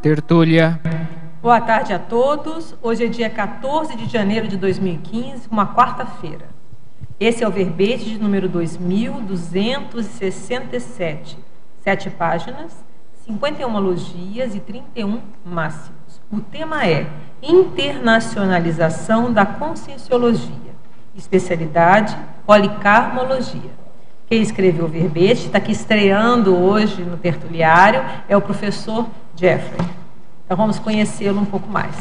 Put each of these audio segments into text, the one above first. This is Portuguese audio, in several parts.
Tertúlia. Boa tarde a todos. Hoje é dia 14 de janeiro de 2015, uma quarta-feira. Esse é o verbete de número 2267. 7 páginas, 51 logias e 31 máximos. O tema é Internacionalização da Conscienciologia, especialidade Policarmologia. Quem escreveu o verbete, está aqui estreando hoje no tertuliário, é o professor Jeffrey. Então vamos conhecê-lo um pouco mais.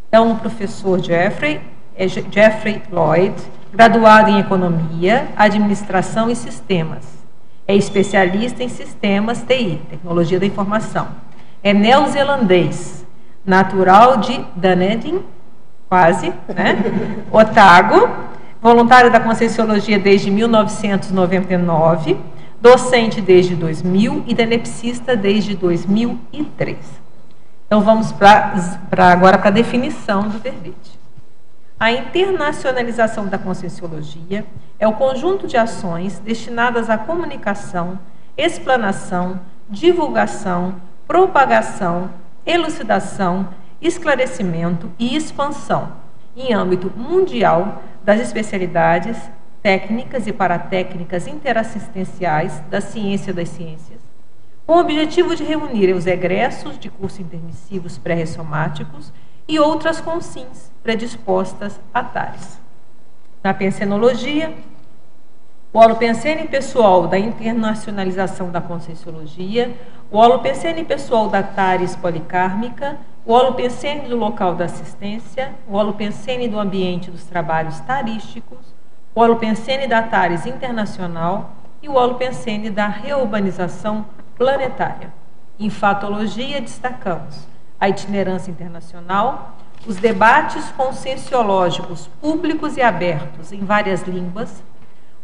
Então o professor Jeffrey é Jeffrey Lloyd, graduado em Economia, Administração e Sistemas. É especialista em Sistemas TI, Tecnologia da Informação. É neozelandês, natural de Dunedin, quase, né? Otago, voluntário da Conscienciologia desde 1999, docente desde 2000 e tenepsista desde 2003. Então vamos agora para a definição do verbete. A internacionalização da Conscienciologia é o conjunto de ações destinadas à comunicação, explanação, divulgação, propagação, elucidação, esclarecimento e expansão, em âmbito mundial, das especialidades técnicas e paratécnicas interassistenciais da ciência das ciências, com o objetivo de reunir os egressos de curso intermissivos pré-ressomáticos e outras consins predispostas a tais. Na pensenologia, o holopensene pessoal da internacionalização da Conscienciologia, o holopensene pessoal da Tares policármica, o holopensene do local da assistência, o holopensene do ambiente dos trabalhos tarísticos, o holopensene da Tares internacional e o holopensene da reurbanização planetária. Em fatologia, destacamos a itinerância internacional, os debates conscienciológicos públicos e abertos em várias línguas,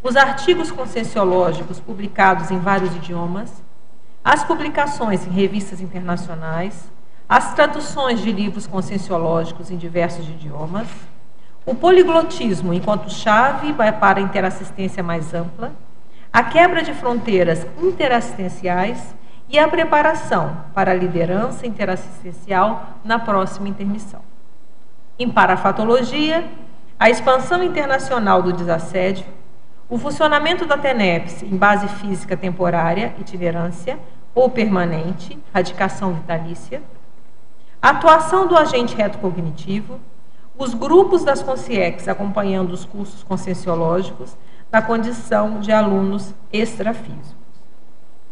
os artigos conscienciológicos publicados em vários idiomas, as publicações em revistas internacionais, as traduções de livros conscienciológicos em diversos idiomas, o poliglotismo enquanto chave para a interassistência mais ampla, a quebra de fronteiras interassistenciais e a preparação para a liderança interassistencial na próxima intermissão. Em parafatologia, a expansão internacional do desassédio, o funcionamento da TENEPS em base física temporária, itinerância ou permanente, radicação vitalícia, a atuação do agente retrocognitivo, os grupos das consciex acompanhando os cursos conscienciológicos na condição de alunos extrafísicos.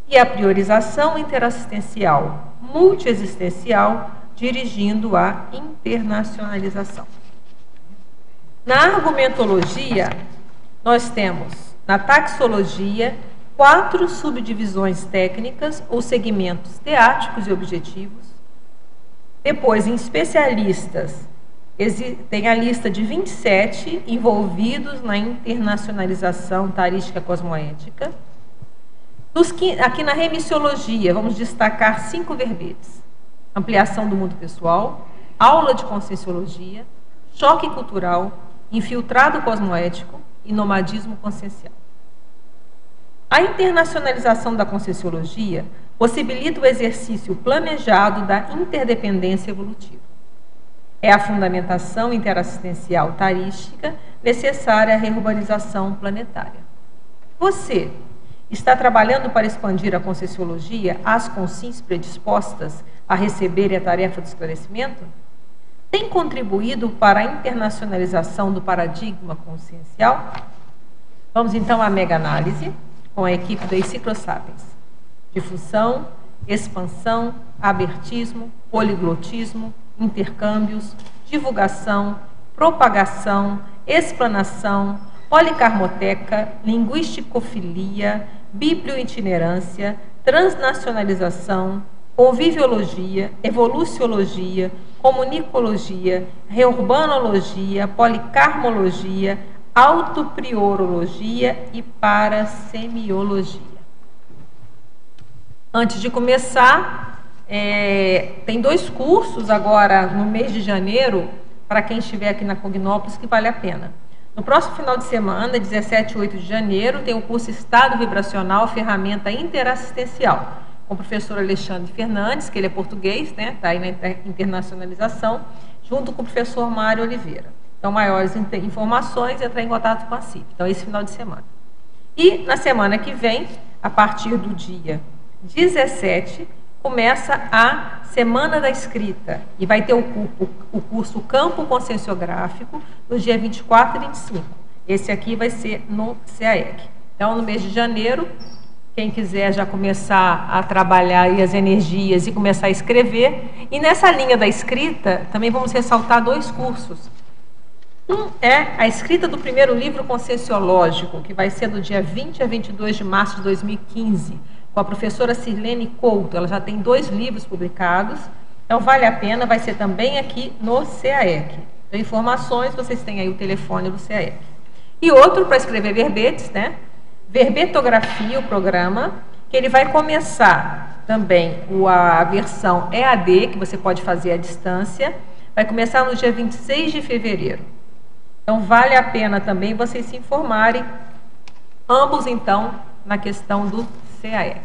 E a priorização interassistencial multiexistencial, dirigindo a internacionalização. Na argumentologia, nós temos, na taxologia, 4 subdivisões técnicas ou segmentos teáticos e objetivos. Depois, em especialistas, tem a lista de 27 envolvidos na internacionalização tarística cosmoética. Aqui na remissiologia, vamos destacar 5 verbetes: ampliação do mundo pessoal, aula de conscienciologia, choque cultural, infiltrado cosmoético e nomadismo consciencial. A internacionalização da conscienciologia possibilita o exercício planejado da interdependência evolutiva. É a fundamentação interassistencial tarística necessária à reurbanização planetária. Você está trabalhando para expandir a conscienciologia às consciências predispostas a receberem a tarefa do esclarecimento? Tem contribuído para a internacionalização do paradigma consciencial? Vamos então à mega-análise com a equipe da Enciclosapiens. Difusão, expansão, abertismo, poliglotismo, intercâmbios, divulgação, propagação, explanação, policarmoteca, linguisticofilia, biblioitinerância, transnacionalização, conviviologia, evoluciologia, comunicologia, reurbanologia, policarmologia, autopriorologia e parasemiologia. Antes de começar, tem 2 cursos agora no mês de janeiro, para quem estiver aqui na Cognópolis, que vale a pena. No próximo final de semana, 17 e 8 de janeiro, tem o curso Estado Vibracional, Ferramenta Interassistencial, com o professor Alexandre Fernandes, que ele é português, né? Está aí na internacionalização, junto com o professor Mário Oliveira. Então, maiores informações, entrar em contato com a CIP. Então, esse final de semana. E na semana que vem, a partir do dia 17, começa a Semana da Escrita. E vai ter o curso Campo Conscienciográfico no dia 24 e 25. Esse aqui vai ser no CAEC. Então, no mês de janeiro, quem quiser já começar a trabalhar aí as energias e começar a escrever. E nessa linha da escrita, também vamos ressaltar 2 cursos. Um é a escrita do primeiro livro conscienciológico, que vai ser do dia 20 a 22 de março de 2015, com a professora Sirlene Couto. Ela já tem 2 livros publicados, então vale a pena, vai ser também aqui no CAEC. Então, informações, vocês têm aí o telefone do CAEC. E outro para escrever verbetes, né? Verbetografia, o programa, que ele vai começar também a versão EAD, que você pode fazer à distância, vai começar no dia 26 de fevereiro. Então, vale a pena também vocês se informarem, ambos, então, na questão do CAEC.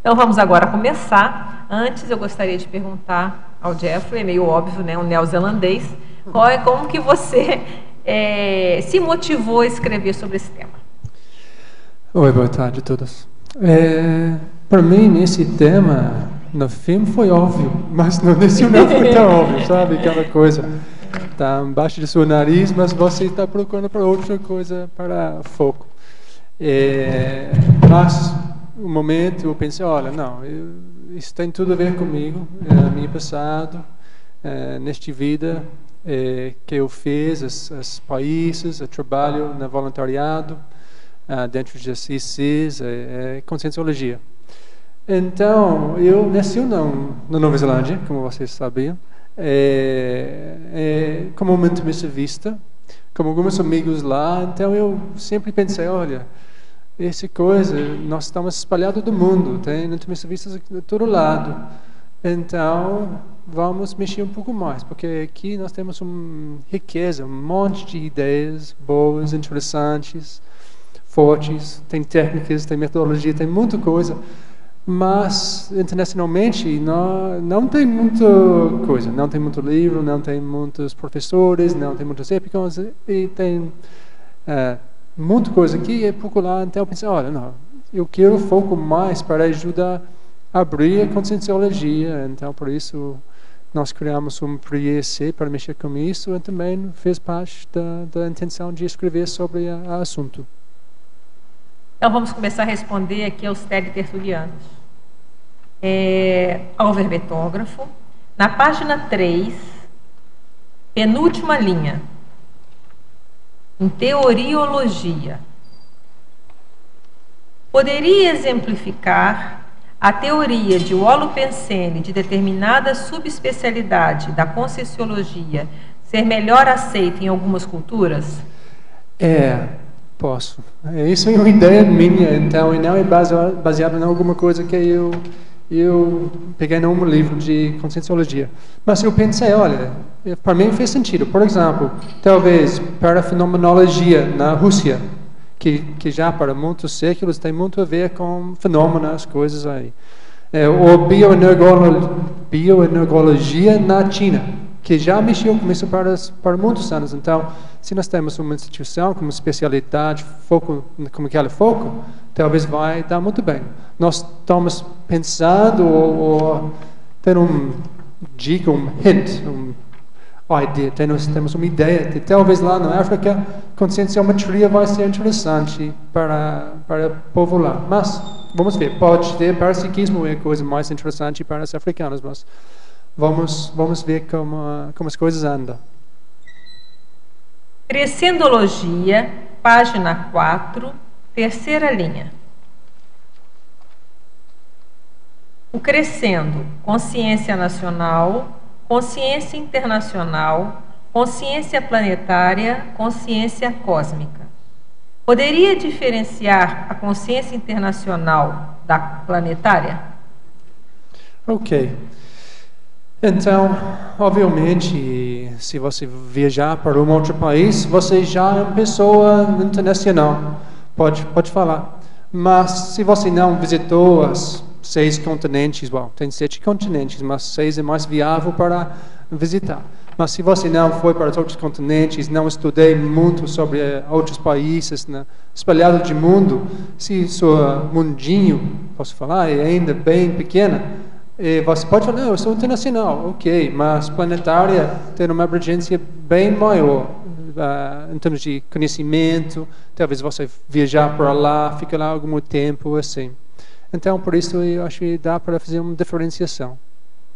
Então, vamos agora começar. Antes, eu gostaria de perguntar ao Jeffrey, é meio óbvio, né, um neozelandês, como que você se motivou a escrever sobre esse tema? Oi, boa tarde a todos. Para mim, esse tema no filme foi óbvio, mas no nacional foi tão óbvio, sabe? Aquela coisa está embaixo do seu nariz, mas você está procurando para outra coisa, para foco. Mas, um momento, eu pensei, olha, não, isso tem tudo a ver comigo, meu passado, nesta vida que eu fiz, os países, o trabalho no voluntariado, dentro de CICs, conscienciologia. Então, eu nasci na Nova Zelândia, como vocês sabiam, como uma intuitivista, como alguns amigos lá. Então, eu sempre pensei, olha, essa coisa, nós estamos espalhados do mundo, tem intuitivistas de todo lado. Então, vamos mexer um pouco mais, porque aqui nós temos uma riqueza, um monte de ideias boas, interessantes, fortes, tem técnicas, tem metodologia, tem muita coisa, mas internacionalmente não tem muita coisa, não tem muito livro, não tem muitos professores, não tem muitos épicos, e tem muita coisa aqui e pouco lá. Então eu pensei, olha, não, eu quero foco mais para ajudar a abrir a conscienciologia. Então por isso nós criamos um PRIEC para mexer com isso, e também fez parte da intenção de escrever sobre o assunto. Então, vamos começar a responder aqui aos teletertulianos. Ao verbetógrafo, na página 3, penúltima linha, em teoriologia. Poderia exemplificar a teoria de Wolopensene de determinada subespecialidade da conscienciologia ser melhor aceita em algumas culturas? Posso. Isso é uma ideia minha, então, e não é baseado em alguma coisa que eu peguei num livro de conscienciologia. Mas eu pensei, olha, para mim fez sentido. Por exemplo, talvez para a fenomenologia na Rússia, que já para muitos séculos tem muito a ver com fenômenos, coisas aí. Ou bioenergologia na China, que já mexeu com isso para muitos anos. Então, se nós temos uma instituição com uma especialidade, foco, como aquele foco, talvez vai dar muito bem. Nós estamos pensando ou tendo um dica, um hint, ideia, temos uma ideia de talvez lá na África conscienciometria vai ser interessante para o povo lá. Mas vamos ver, pode ter parapsiquismo é a coisa mais interessante para os africanos, mas vamos ver como as coisas andam. Crescendologia, página 4, terceira linha. O crescendo, consciência nacional, consciência internacional, consciência planetária, consciência cósmica. Poderia diferenciar a consciência internacional da planetária? Ok. Então, obviamente, se você viajar para um outro país, você já é uma pessoa internacional, pode falar. Mas se você não visitou as 6 continentes, tem 7 continentes, mas 6 é mais viável para visitar. Mas se você não foi para os outros continentes, não estudei muito sobre outros países, né, espalhado de mundo, se seu mundinho, posso falar, é ainda bem pequena, você pode falar, não, eu sou internacional, ok, mas planetária tem uma abrangência bem maior, em termos de conhecimento, talvez você viajar para lá, ficar lá algum tempo, assim. Então, por isso, eu acho que dá para fazer uma diferenciação.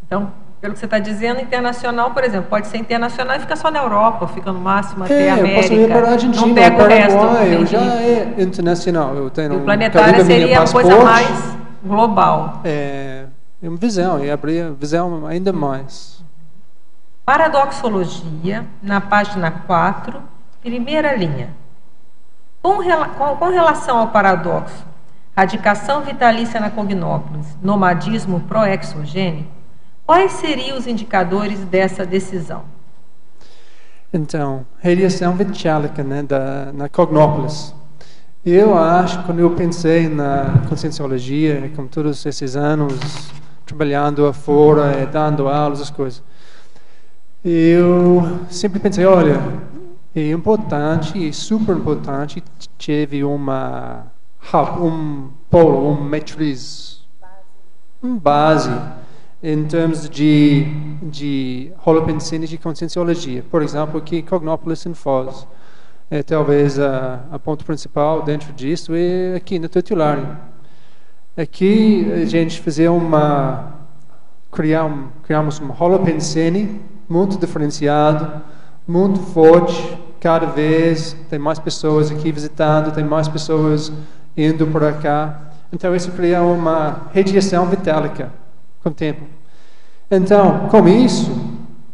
Então, pelo que você está dizendo, internacional, por exemplo, pode ser internacional e fica só na Europa, fica no máximo até a América. Eu posso ir para a Argentina, não pega o resto. Eu já é internacional. Eu tenho e o planetário seria uma coisa mais global. É uma visão, e abrir a visão ainda mais. Paradoxologia, na página 4, primeira linha. Com relação ao paradoxo, radicação vitalícia na Cognópolis, nomadismo pró-exogênico, quais seriam os indicadores dessa decisão? Então, radiação vitálica, né, na Cognópolis. Eu acho, quando eu pensei na conscienciologia, com todos esses anos trabalhando afora, dando aulas, as coisas, eu sempre pensei, olha, é importante, é super importante, teve um polo, uma matriz, uma base, em termos de holopensene de conscienciologia. Por exemplo, aqui em Cognópolis, em Foz. Talvez a ponto principal dentro disso é aqui no titular. Aqui a gente fazia criamos um holopensene muito diferenciado, muito forte. Cada vez tem mais pessoas aqui visitando, tem mais pessoas indo para cá. Então isso cria uma radiação vitálica com o tempo. Então, com isso,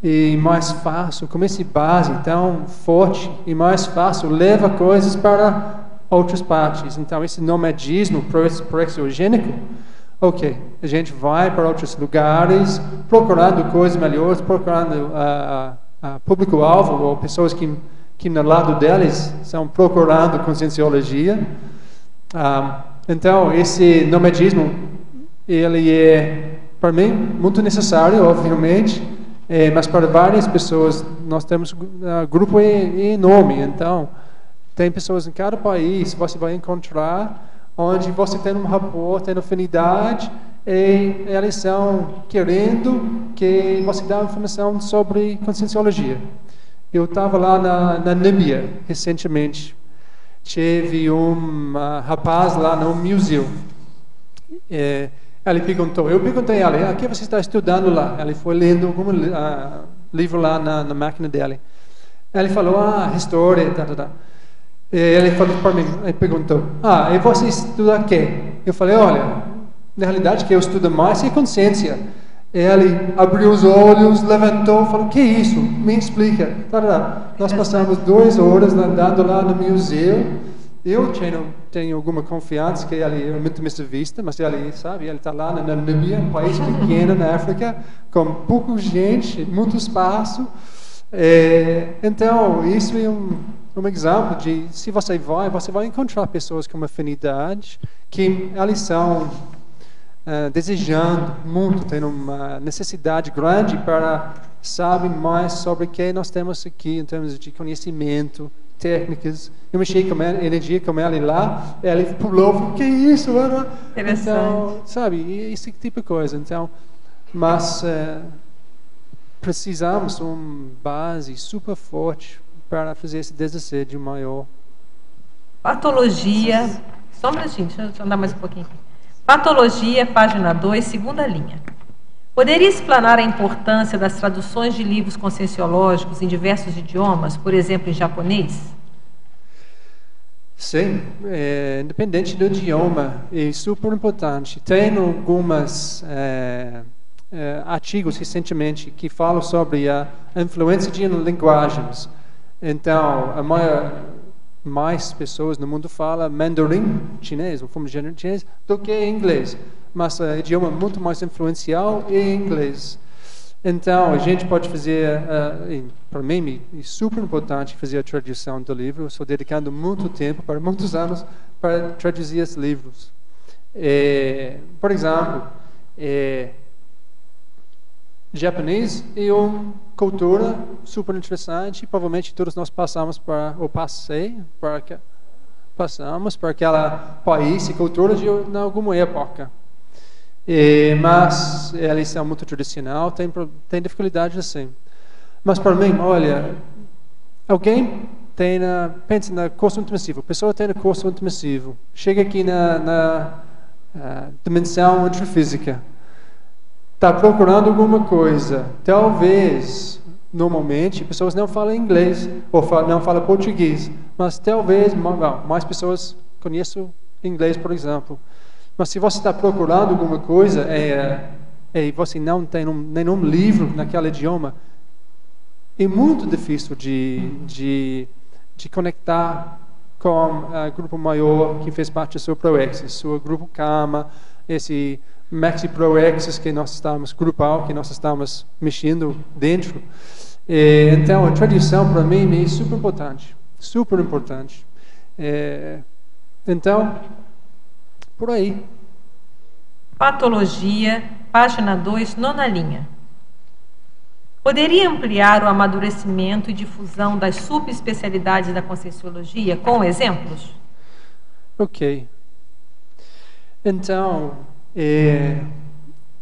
é mais fácil, com essa base tão forte e mais fácil, leva coisas para outras partes. Então, esse nomadismo pró-exogênico, ok, a gente vai para outros lugares, procurando coisas melhores, procurando público-alvo, ou pessoas que no lado deles estão procurando conscienciologia. Então, esse nomadismo, ele é, para mim, muito necessário, obviamente, mas para várias pessoas, nós temos um grupo enorme, então, tem pessoas em cada país, você vai encontrar, onde você tem um rapport, tem afinidade, e eles estão querendo que você dê informação sobre conscienciologia. Eu estava lá na Namíbia, recentemente. Teve um rapaz lá no museu. Ele perguntou, eu perguntei a ele, o que você está estudando lá? Ele foi lendo algum livro lá na máquina dele. Ele falou, história, Ele falou para mim, ele perguntou, e você estuda o quê? Eu falei, olha, na realidade, o que eu estudo mais é consciência. Ele abriu os olhos, levantou, falou, que isso? Me explica. Nós passamos 2 horas andando lá no museu. Eu tenho alguma confiança que ele é muito mistivista, mas ele sabe, ele está lá na Namíbia, um país pequeno na África, com pouca gente, muito espaço. Então, isso é um exemplo de, se você vai encontrar pessoas com afinidade, que eles são desejando muito, tendo uma necessidade grande para saber mais sobre o que nós temos aqui em termos de conhecimento, técnicas. Eu mexi com a energia com ele lá, ele pulou, falou, que isso? Então, sabe, esse tipo de coisa. Então, mas precisamos de uma base super forte para fazer esse desejo maior. Patologia, só um minutinho, deixa eu andar mais um pouquinho aqui. Patologia, página 2, segunda linha. Poderia explanar a importância das traduções de livros conscienciológicos em diversos idiomas, por exemplo, em japonês? Sim, independente do idioma, é super importante. Tem alguns artigos recentemente que falam sobre a influência de linguagens. Então, mais pessoas no mundo falam mandarim chinês, ou forma de chinês, do que inglês. Mas o idioma muito mais influencial é inglês. Então, a gente pode fazer, para mim, é super importante fazer a tradução do livro. Estou dedicando muito tempo, para muitos anos, para traduzir esses livros. Por exemplo, japonês é uma cultura super interessante. Provavelmente todos nós passamos por aquela país e cultura em alguma época. Mas eles são muito tradicional, tem dificuldades assim. Mas para mim, olha, alguém pensa na curso intermissivo, a pessoa tem no curso intermissivo, chega aqui na dimensão intrafísica, está procurando alguma coisa, talvez, normalmente, pessoas não falam inglês, ou não falam português, mas talvez, mais pessoas conhecem inglês, por exemplo. Mas se você está procurando alguma coisa e você não tem nenhum livro naquele idioma, é muito difícil de conectar com o grupo maior que fez parte do seu ProAccess, seu grupo Karma, esse Maxi ProAccess que nós estamos grupal, que nós estamos mexendo dentro. Então, a tradição para mim é super importante, super importante. Então, por aí. Patologia, página 2, 9ª linha. Poderia ampliar o amadurecimento e difusão das subespecialidades da Conscienciologia com exemplos? Ok. Então,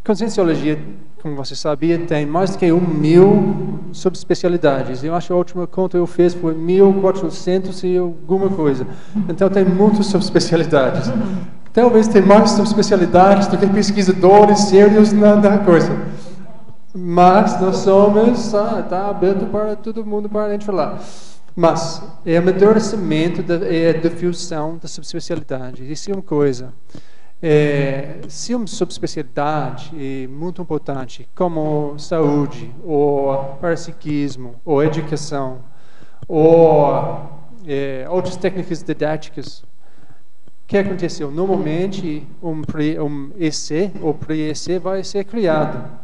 Conscienciologia, como você sabia, tem mais do que 1.000 subespecialidades. Eu acho que a última conta eu fiz foi 1.400 e alguma coisa. Então, tem muitas subespecialidades. Talvez tenha mais subespecialidades do que pesquisadores sérios na coisa. Mas nós somos, está aberto para todo mundo para entrar lá. Mas é o amadurecimento e a difusão da subespecialidade. Isso é uma coisa. Se uma subespecialidade é muito importante, como saúde, ou parapsiquismo, ou educação, ou outras técnicas didáticas, o que aconteceu? Normalmente, um EC ou pré-EC vai ser criado.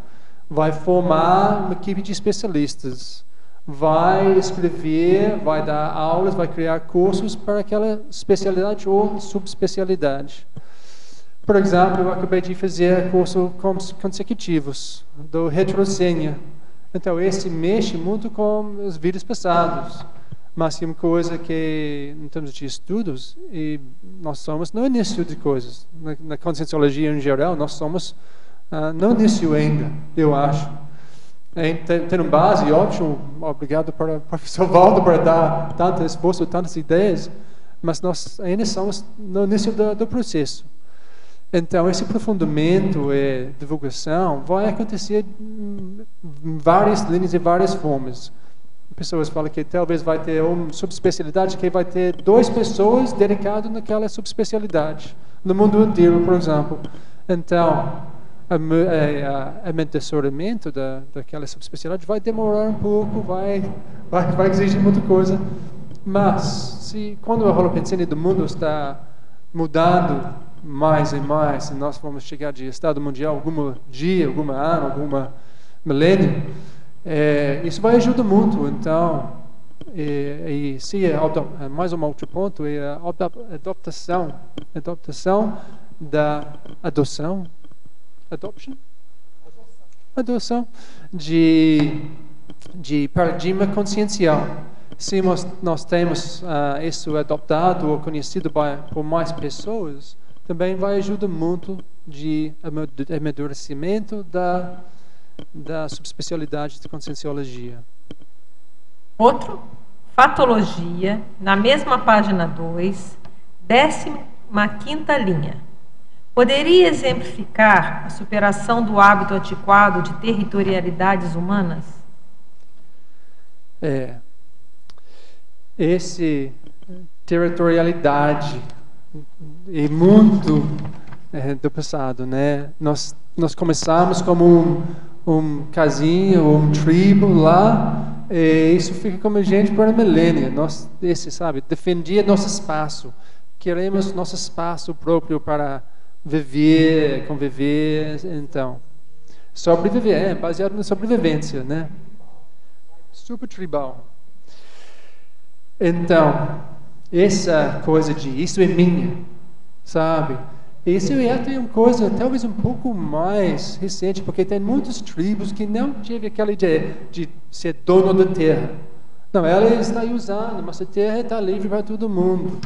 Vai formar uma equipe de especialistas. Vai escrever, vai dar aulas, vai criar cursos para aquela especialidade ou subespecialidade. Por exemplo, eu acabei de fazer cursos consecutivos do Heterocênia. Então, esse mexe muito com os vídeos passados. Mas é uma coisa que, em termos de estudos, e nós somos no início de coisas. Na Conscienciologia em geral, nós somos no início ainda, eu acho. Tem uma base ótimo, obrigado para o professor Valdo por dar tanto esforço, tantas ideias, mas nós ainda somos no início do processo. Então, esse aprofundamento e divulgação vai acontecer em várias linhas e várias formas. Pessoas falam que talvez vai ter uma subespecialidade que vai ter 2 pessoas dedicadas naquela subespecialidade, no mundo inteiro, por exemplo. Então, o amadouramento daquela subespecialidade vai demorar um pouco, vai exigir muita coisa. Mas, quando a holopensene do mundo está mudando mais e mais, e nós vamos chegar de estado mundial algum dia, algum ano, algum milênio, isso vai ajudar muito. Então, mais um outro ponto é a adaptação da adoção de paradigma consciencial. Se nós temos isso adoptado ou conhecido por mais pessoas, também vai ajudar muito de amadurecimento da subespecialidade de Conscienciologia. Outro, Fatologia, na mesma página 2, 15ª linha. Poderia exemplificar a superação do hábito antiquado de territorialidades humanas? Esse territorialidade é muito do passado, né? Nós começamos como um casinho, um tribo lá, e isso fica como a gente por milênio. Nós, defendia nosso espaço. Queremos nosso espaço próprio para viver, conviver, então. Sobreviver, baseado na sobrevivência, né? Super tribal. Então, essa coisa de isso é minha, sabe? Isso é até uma coisa talvez um pouco mais recente, porque tem muitas tribos que não tiveram aquela ideia de ser dono da terra. Não, ela está usando, mas a terra está livre para todo mundo.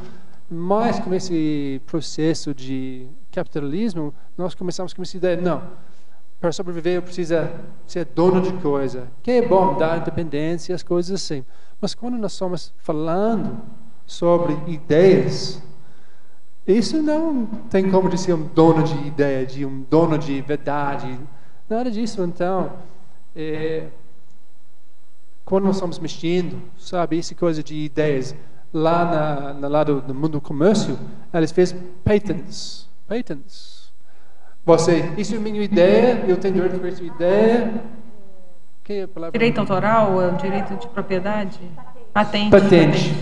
Mas com esse processo de capitalismo, nós começamos com essa ideia, não, para sobreviver eu preciso ser dono de coisa, que é bom, dar independência, as coisas assim. Mas quando nós estamos falando sobre ideias, isso não tem como de ser um dono de ideia, de um dono de verdade, nada disso. Então, quando nós estamos mexendo, sabe, essa coisa de ideias, lá no lado do mundo do comércio, eles fazem patents. Isso é minha ideia, eu tenho direito a essa ideia. Que é a palavra? Direito autoral, direito de propriedade? Patente.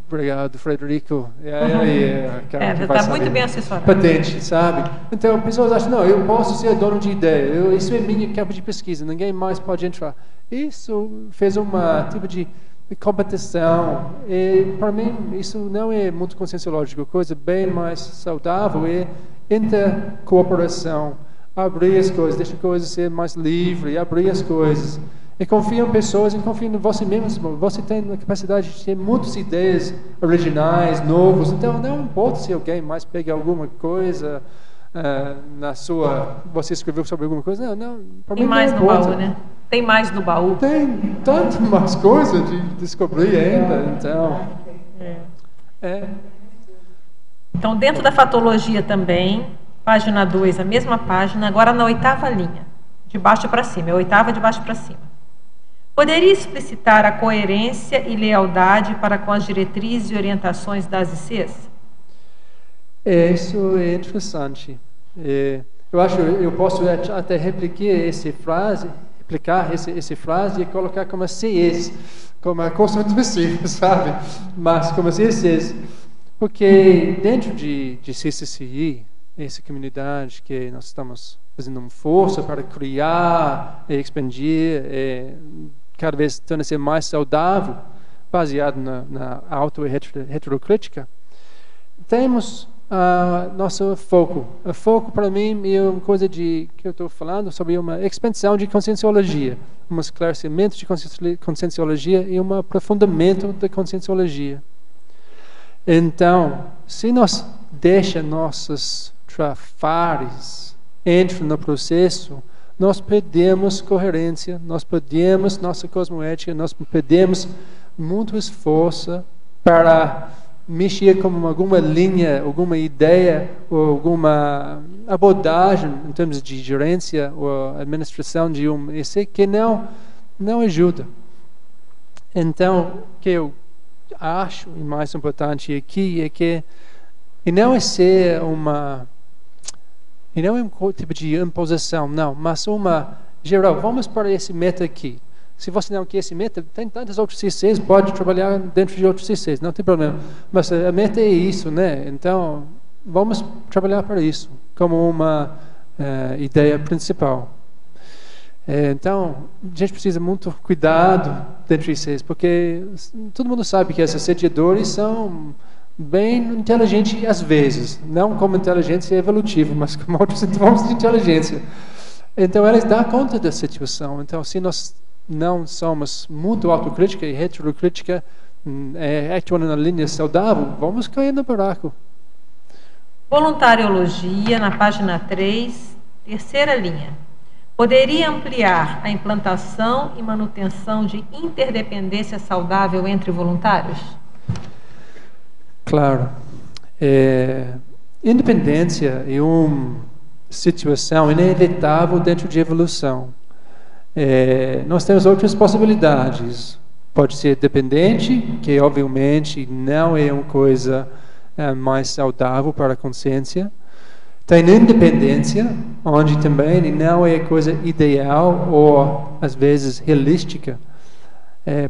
Obrigado, Frederico. Está muito bem assessorado. Patente, sabe? Então, pessoas acham, não, eu posso ser dono de ideia, isso é minha campo de pesquisa, ninguém mais pode entrar. Isso fez uma tipo de competição, e para mim isso não é muito conscienciológico, coisa bem mais saudável é intercooperação, abrir as coisas, deixar as coisas ser mais livre, abrir as coisas. E confia em pessoas e confia em você mesmo. Você tem a capacidade de ter muitas ideias originais, novas. Então, não importa se alguém mais pega alguma coisa você escreveu sobre alguma coisa. Não. Tem mais no baú, né? Tem mais no baú. Tem tanto mais coisa de descobrir ainda. Então, Então, dentro da fatologia também, página 2, a mesma página, agora na 8ª linha, de baixo para cima. É a 8ª de baixo para cima. Poderia explicitar a coerência e lealdade para com as diretrizes e orientações das ICs? Isso é interessante. Eu acho eu posso até replicar essa frase e colocar como CEs, como a constante específica, sabe? Mas como CEs, porque dentro de CCCI, essa comunidade que nós estamos fazendo uma força para criar e expandir, cada vez torna-se mais saudável, baseado na auto- e heterocrítica, temos nosso foco. O foco, para mim, é uma coisa que eu estou falando sobre uma expansão de conscienciologia, um esclarecimento de conscienciologia e um aprofundamento da conscienciologia. Então, se nós deixamos nossos trafares entram no processo, nós perdemos coerência, nós perdemos nossa cosmoética, nós perdemos muito esforço para mexer com alguma linha, alguma ideia, ou alguma abordagem em termos de gerência ou administração de um EC que não ajuda. Então, o que eu acho mais importante aqui é que não é ser e não é um tipo de imposição, não, mas uma geral. Vamos para esse meta aqui. Se você não quer esse meta, tem tantos outros CCs, pode trabalhar dentro de outros CCs, não tem problema. Mas a meta é isso, né? Então, vamos trabalhar para isso, como uma ideia principal. Então, a gente precisa muito cuidado dentro de CCs, porque todo mundo sabe que esses assediadores são bem inteligente às vezes, não como inteligência evolutiva, mas como outros formas de inteligência. Então, eles dão conta da situação. Então, se nós não somos muito autocrítica e heterocrítica, actuando na linha saudável, vamos cair no buraco. Voluntariologia, na página 3, 3ª linha. Poderia ampliar a implantação e manutenção de interdependência saudável entre voluntários? Claro. Independência é uma situação inevitável dentro de evolução. Nós temos outras possibilidades. Pode ser dependente, que obviamente não é uma coisa mais saudável para a consciência. Tem independência, onde também não é coisa ideal ou às vezes realística,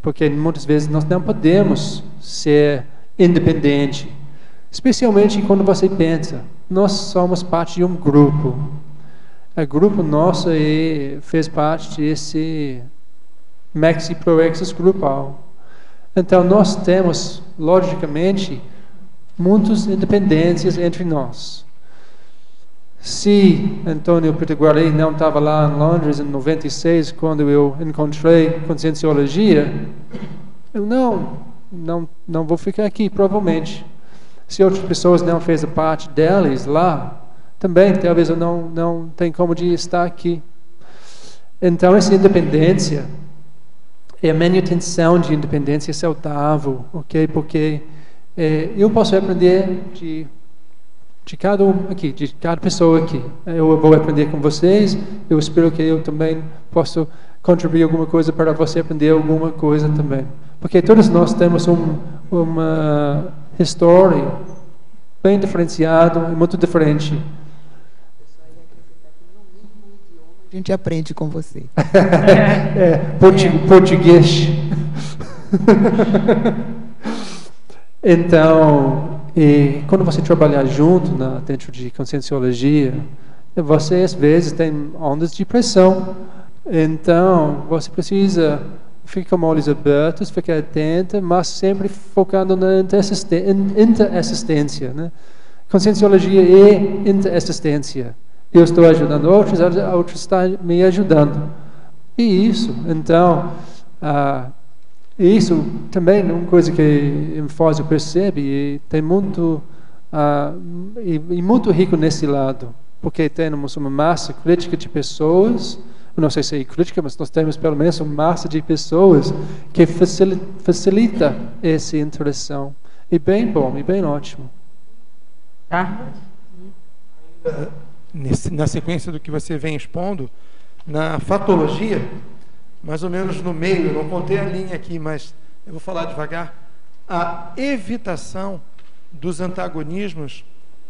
porque muitas vezes nós não podemos ser independente, especialmente quando você pensa, nós somos parte de um grupo. O grupo nosso fez parte desse Maxi Proexis grupal. Então nós temos, logicamente, muitas independências entre nós. se Antônio Pitiguari não estava lá em Londres em 96, quando eu encontrei Conscienciologia, eu não vou ficar aqui, provavelmente. Se outras pessoas não fez a parte deles lá, também talvez eu não tenha como de estar aqui. Então, essa independência é a minha intenção de independência saudável, ok? Porque eu posso aprender de cada um aqui, de cada pessoa aqui. Eu vou aprender com vocês, eu espero que eu também possa contribuir alguma coisa para você aprender alguma coisa também. Porque todos nós temos uma história bem diferenciada e muito diferente. A gente aprende com você. Português. Então, quando você trabalhar junto dentro de Conscienciologia, você às vezes tem ondas de pressão. Então, você precisa ficar com olhos abertos, ficar atento, mas sempre focando na interassistência. Né? Conscienciologia é interassistência. Eu estou ajudando outros estão me ajudando. E isso, então, isso também é uma coisa que Ênfase percebe e tem muito, e muito rico nesse lado, porque temos uma massa crítica de pessoas, não sei se é crítica, mas nós temos pelo menos uma massa de pessoas que facilita essa interação. E bem bom, e bem ótimo. Tá? Na sequência do que você vem expondo, na fatologia, mais ou menos no meio, eu não contei a linha aqui, mas eu vou falar devagar, a evitação dos antagonismos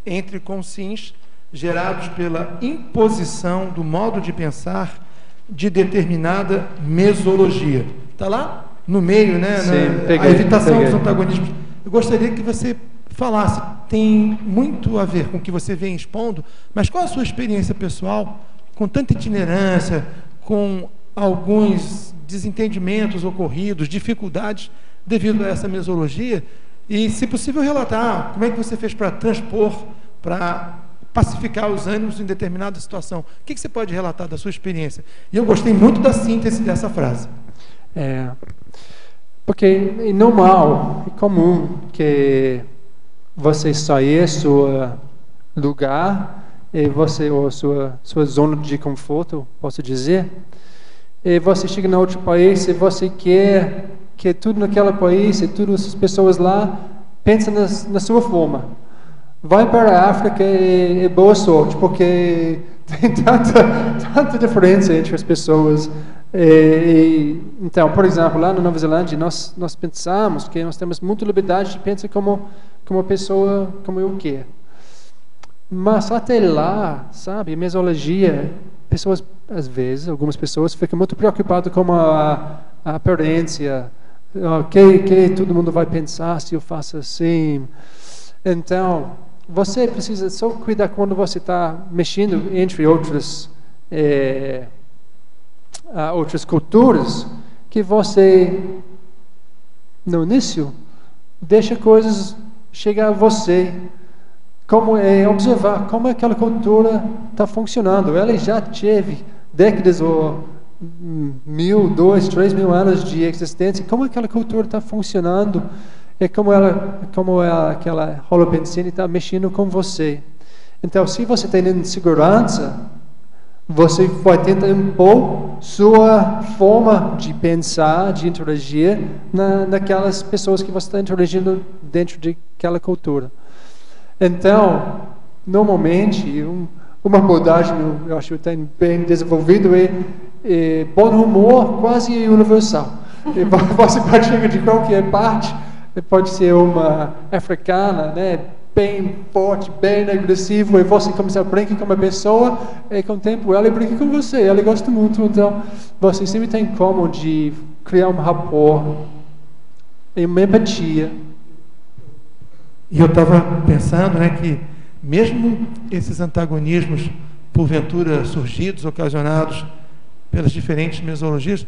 entre conscientes gerados pela imposição do modo de pensar de determinada mesologia. Está lá no meio, né? Sim, a evitação dos antagonismos. Eu gostaria que você falasse, tem muito a ver com o que você vem expondo, mas qual a sua experiência pessoal, com tanta itinerância, com alguns desentendimentos ocorridos, dificuldades devido a essa mesologia, e, se possível, relatar como é que você fez para transpor, para pacificar os ânimos em determinada situação. O que você pode relatar da sua experiência? E eu gostei muito da síntese dessa frase. Porque é normal, é comum que você sair do seu lugar ou sua zona de conforto, posso dizer, e você chega em outro país e você quer que tudo naquele país e todas as pessoas lá pensem na sua forma. Vai para a África e boa sorte, porque tem tanta diferença entre as pessoas. Então, por exemplo, lá na Nova Zelândia, nós pensamos que nós temos muita liberdade de pensar como uma pessoa como eu quero. Mas até lá, sabe, a mesologia, pessoas, às vezes, algumas pessoas ficam muito preocupadas com a aparência, o que todo mundo vai pensar se eu faço assim. Então, você precisa só cuidar quando você está mexendo entre outras culturas, que você, no início, deixa coisas chegar a você, como observar como aquela cultura está funcionando. Ela já teve décadas ou 1.000, 2.000, 3.000 anos de existência. Como aquela cultura está funcionando e como aquela holopensine está mexendo com você. Então, se você tem insegurança, você vai tentar impor sua forma de pensar, de interagir naquelas pessoas que você está interagindo dentro daquela cultura. Então, normalmente, uma abordagem, eu acho que tem bem desenvolvido, é bom humor quase universal. Você pode chegar de qualquer parte, pode ser uma africana, né, bem forte, bem agressivo, e você começa a brincar com uma pessoa, e com o tempo ela brinca com você, ela gosta muito, então você sempre tem como de criar um rapport, uma empatia. E eu estava pensando, né, que mesmo esses antagonismos, porventura surgidos, ocasionados pelas diferentes mesologias,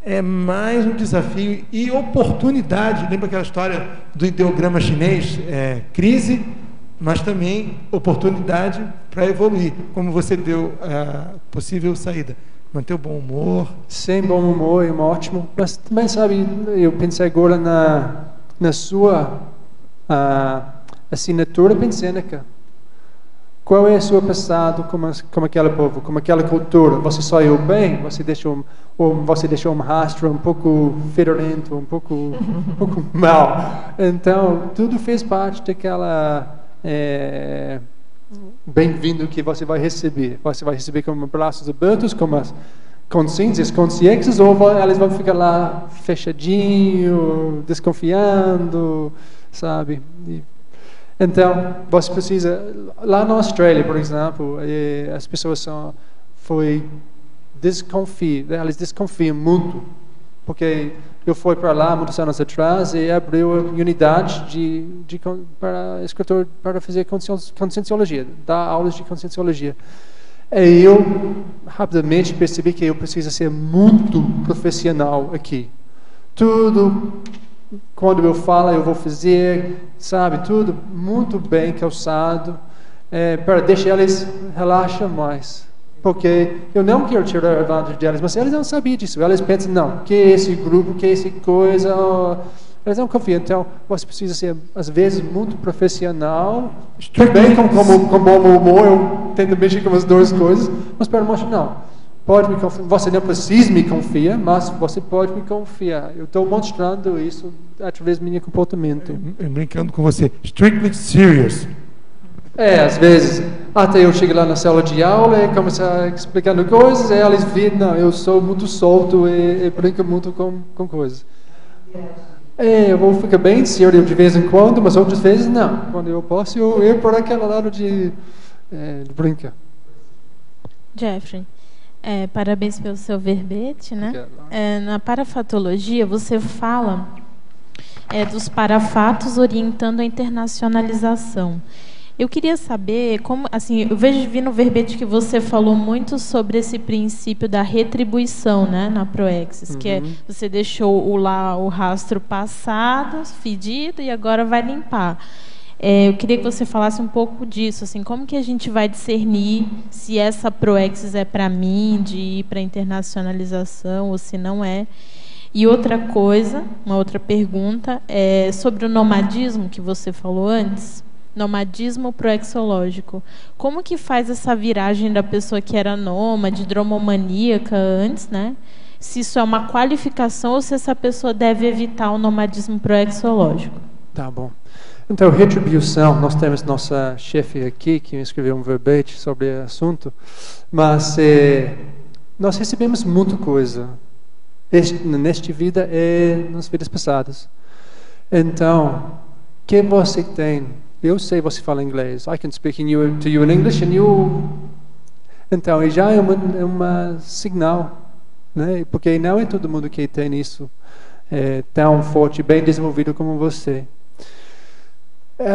é mais um desafio e oportunidade. Lembra aquela história do ideograma chinês? Crise, mas também oportunidade para evoluir, como você deu a possível saída. Manter o bom humor. Sem bom humor é ótimo, mas também, sabe, eu pensei agora na sua assinatura pensênica. Qual é o seu passado como aquele povo, como aquela cultura? Você saiu bem? Você deixou um rastro um pouco fedorento, um pouco mal? Então, tudo fez parte daquela bem-vindo que você vai receber. Você vai receber com braços abertos, com as consciências, ou elas vão ficar lá fechadinho, desconfiando, sabe? Então, você precisa... Lá na Austrália, por exemplo, as pessoas elas desconfiam muito, porque eu fui para lá muitos anos atrás e abriu a unidade para escritor para fazer conscienciologia, dar aulas de conscienciologia. E eu rapidamente percebi que eu preciso ser muito profissional aqui. Tudo... Quando eu falo, eu vou fazer, sabe, tudo muito bem calçado, para deixar eles relaxar mais. Porque eu não quero tirar a vantagem deles, mas eles não sabiam disso. Eles pensam, não, que esse grupo, que essa coisa... Eles não confiam. Então, você precisa ser, às vezes, muito profissional. Também com bom humor, eu tento mexer com as duas coisas, mas para mostrar, não. Pode me confiar. Você não precisa me confiar, mas você pode me confiar. Eu estou mostrando isso através do meu comportamento. Brincando com você, strictly serious. Às vezes, até eu chego lá na sala de aula e começar explicando coisas, e eles veem, não, eu sou muito solto e brinco muito com coisas. Eu vou ficar bem sério de vez em quando, mas outras vezes não. Quando eu posso, eu ir por aquele lado de brincar. Jeffrey. Parabéns pelo seu verbete, né? Na parafatologia, você fala dos parafatos orientando a internacionalização. Eu queria saber como, assim, eu vi no verbete que você falou muito sobre esse princípio da retribuição, né, na Proexis, que você deixou o rastro passado, fedido, e agora vai limpar. Eu queria que você falasse um pouco disso, assim, como que a gente vai discernir se essa Proexis é para mim, de ir para a internacionalização, ou se não é. E outra coisa, uma outra pergunta, é sobre o nomadismo que você falou antes, nomadismo proexológico. Como que faz essa viragem da pessoa que era nômade, dromomaníaca antes, né? Se isso é uma qualificação ou se essa pessoa deve evitar o nomadismo proexológico. Tá bom. Então, retribuição, nós temos nossa chefe aqui, que escreveu um verbete sobre o assunto, mas nós recebemos muita coisa, nesta vida e nas vidas passadas. Então, o que você tem? Eu sei você fala inglês. I can speak to you in English and you... Então, já é uma signal, né? Porque não é todo mundo que tem isso tão forte, bem desenvolvido como você.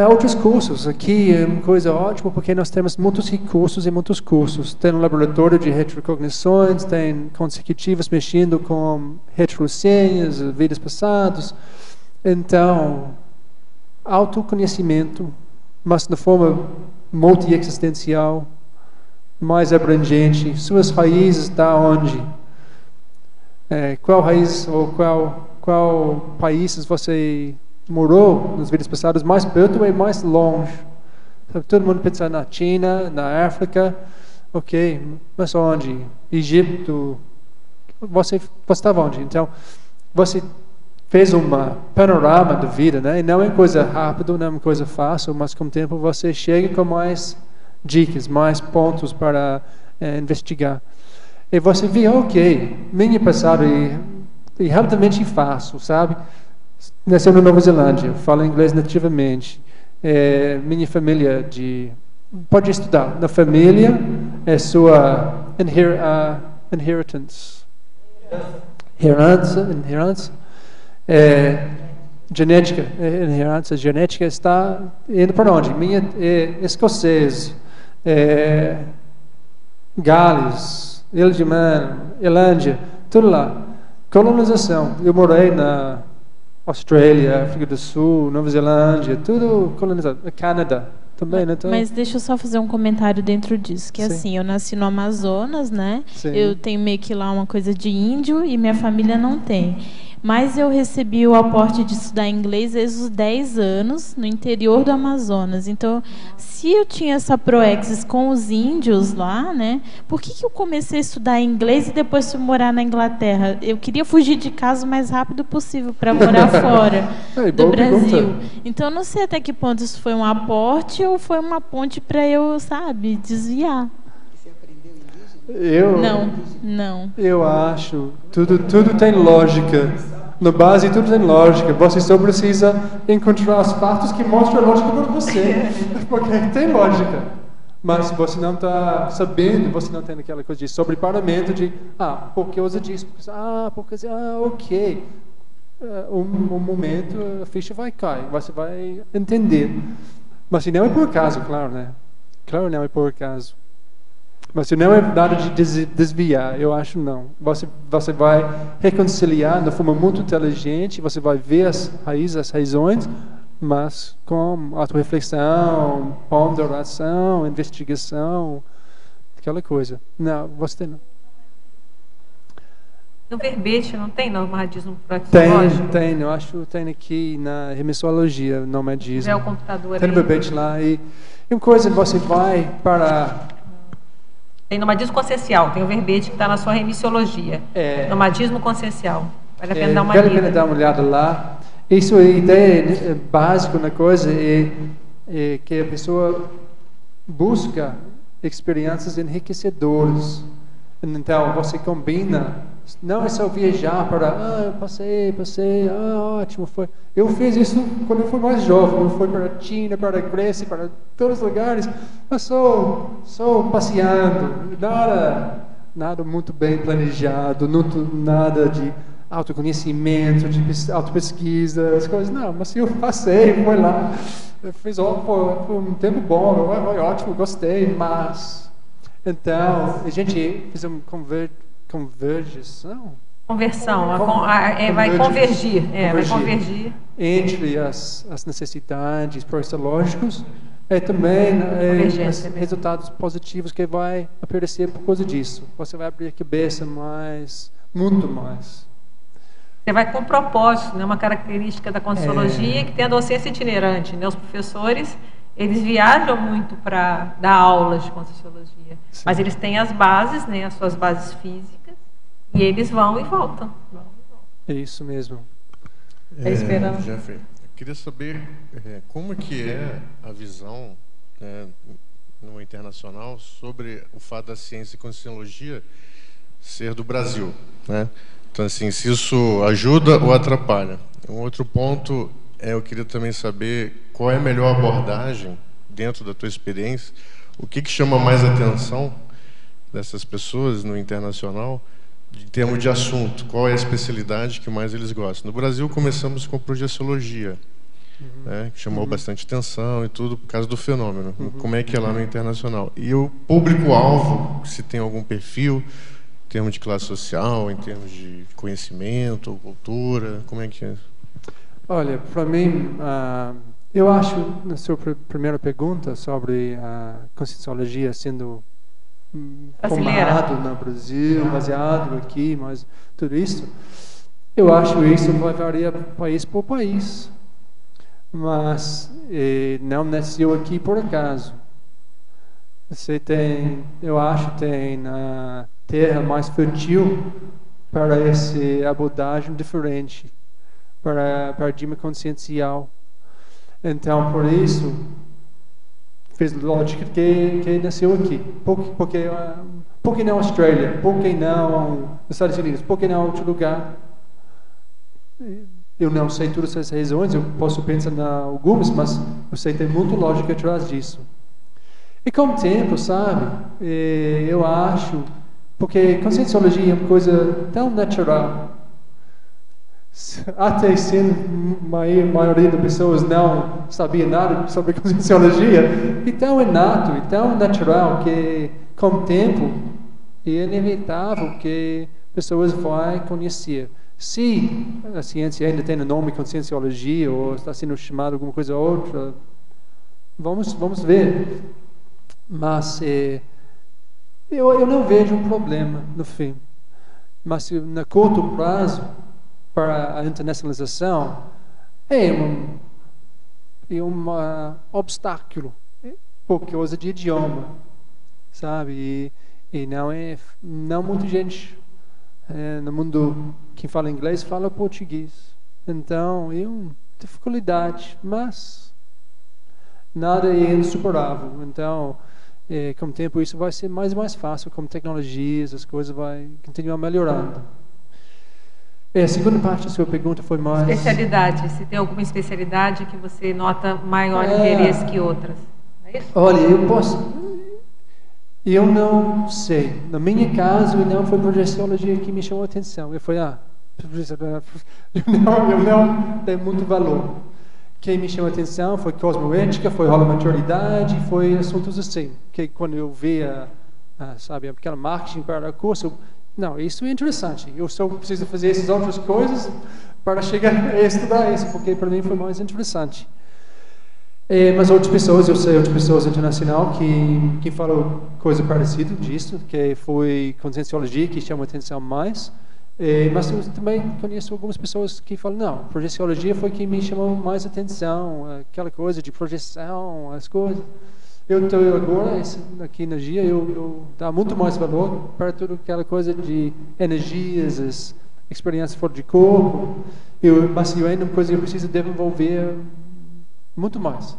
Outros cursos, aqui é uma coisa ótima porque nós temos muitos recursos e muitos cursos. Tem um laboratório de retrocognições, tem consecutivos mexendo com retrocênias, vidas passadas. Então, autoconhecimento, mas de forma multi-existencial, mais abrangente. Suas raízes estão onde? Qual raiz ou qual países você morou nas vidas passadas, mais perto e mais longe? Todo mundo pensa na China, na África, ok, mas onde? Egito? Você estava onde? Então, você fez um panorama da vida, né? E não é coisa rápida, não é uma coisa fácil, mas com o tempo você chega com mais dicas, mais pontos para investigar. E você vê, ok, minha passada é relativamente fácil, sabe? Nasceu na Nova Zelândia, falo inglês nativamente. Minha família pode estudar. Na família é sua inheritance. Herança. Genética. Herança genética está indo para onde? Minha escocês, Gales, Ilha de Man, Irlândia, tudo lá. Colonização. Eu morei na Austrália, África do Sul, Nova Zelândia, tudo colonizado. Canadá também, né? Então... Mas deixa eu só fazer um comentário dentro disso, que Sim. assim, eu nasci no Amazonas, né? Sim. Eu tenho meio que lá uma coisa de índio e minha família não tem. Mas eu recebi o aporte de estudar inglês desde os 10 anos, no interior do Amazonas. Então, se eu tinha essa proexis com os índios lá, né? Por que eu comecei a estudar inglês e depois fui morar na Inglaterra? Eu queria fugir de casa o mais rápido possível para morar fora do Brasil. Pergunta. Então, eu não sei até que ponto isso foi um aporte ou foi uma ponte para eu, sabe, desviar. Você aprendeu indígena? Não. Eu acho, tudo tem lógica. Na base, tudo tem lógica. Você só precisa encontrar os fatos que mostram a lógica para você. Porque tem lógica. Mas você não está sabendo, você não tem aquela coisa de sobreparamento de, por causa disso, ok. Um momento a ficha vai cair, você vai entender. Mas se não é por acaso, claro, né? Claro, não é por acaso. Mas se não é nada de desviar, eu acho não. Você vai reconciliar de forma muito inteligente, você vai ver as raízes, as razões, mas com autorreflexão, ponderação, investigação, aquela coisa. Não, você não. No verbete não tem nomadismo praxeológico? Tem, eu acho que tem aqui na remissologia, nomadismo. É o computador tem aí. no verbete lá. E uma coisa, você vai para... Tem nomadismo consciencial, tem o verbete que está na sua remissiologia. Nomadismo consciencial. Vale a pena dar uma lida. Vale a pena dar uma olhada lá. Isso é a ideia básica na coisa, é que a pessoa busca experiências enriquecedoras. Então, você combina, não é só viajar para, eu passei, ótimo, foi. Eu fiz isso quando eu fui mais jovem, eu fui para a China, para a Grécia, para todos os lugares, mas só passeando, nada muito bem planejado, nada de autoconhecimento, de autopesquisa, as coisas, não, mas eu passei, fui lá, eu fiz, foi um tempo bom, foi ótimo, gostei, mas... Então, a gente fez uma conversão. Vai convergir. Vai convergir. Entre as necessidades proxológicas e também os resultados positivos que vai aparecer por causa disso. Você vai abrir a cabeça muito mais. Você vai com propósito, né? Uma característica da Conscienciologia que tem a docência itinerante, né? Os professores, eles viajam muito para dar aulas de Conscienciologia. Sim. Mas eles têm as bases, né, as suas bases físicas, e eles vão e voltam. É isso mesmo. Jeffrey, eu queria saber como que é a visão no internacional sobre o fato da ciência e Conscienciologia ser do Brasil, né? Então, assim, se isso ajuda ou atrapalha. Um outro ponto eu queria também saber qual é a melhor abordagem dentro da tua experiência. O que chama mais atenção dessas pessoas no internacional em termos de assunto? Qual é a especialidade que mais eles gostam? No Brasil, começamos com projeciologia, né, que chamou bastante atenção e tudo por causa do fenômeno. Como é que é lá no internacional? E o público-alvo, se tem algum perfil, em termos de classe social, em termos de conhecimento ou cultura, como é que é? Olha, para mim... eu acho, na sua primeira pergunta sobre a Conscienciologia sendo formado no Brasil, baseado aqui, mas tudo isso, eu acho isso vai variar país por país. Mas não nasceu aqui por acaso. Você tem, eu acho, tem a terra mais fértil para essa abordagem diferente, para paradigma consciencial. Então, por isso, fez lógica que nasceu aqui. Por que não Austrália? Por que não nos Estados Unidos? Por que não outro lugar? Eu não sei todas essas razões, eu posso pensar em algumas, mas eu sei que tem muita lógica atrás disso. E com o tempo, sabe, eu acho, porque Conscienciologia é uma coisa tão natural, até sendo a maioria das pessoas não sabia nada sobre Conscienciologia, e tão inato, e tão natural que com o tempo é inevitável que pessoas vão conhecer. Se a ciência ainda tem o nome Conscienciologia ou está sendo chamada alguma coisa outra, vamos ver. Mas eu não vejo um problema no fim. Mas no curto prazo, para a internacionalização, é um obstáculo por causa de idioma, sabe? E não muita gente no mundo que fala inglês fala português. Então, é uma dificuldade, mas nada é insuperável. Então, com o tempo isso vai ser mais e mais fácil, com tecnologias, as coisas vão continuar melhorando. A segunda parte da sua pergunta foi mais... Especialidade, se tem alguma especialidade que você nota maior interesse que outras. É isso? Olha, eu não sei. No meu caso, não foi projeciologia que me chamou a atenção. Eu falei, eu não tenho muito valor. Quem me chamou a atenção foi cosmoética, foi holomaturalidade, foi assuntos assim. Que quando eu via, sabe, aquela marketing para o curso, não, isso é interessante. Eu só preciso fazer essas outras coisas para chegar a estudar isso, porque para mim foi mais interessante. Mas outras pessoas, eu sei outras pessoas internacionais que falam coisa parecida disso, que foi conscienciologia que chama a atenção mais. Mas eu também conheço algumas pessoas que falam, não, projeciologia foi que me chamou mais atenção, aquela coisa de projeção, as coisas. Eu estou agora, aqui na GIA, eu dou muito mais valor para tudo aquela coisa de energias, as experiências fora de corpo, mas ainda é uma coisa que eu preciso desenvolver muito mais.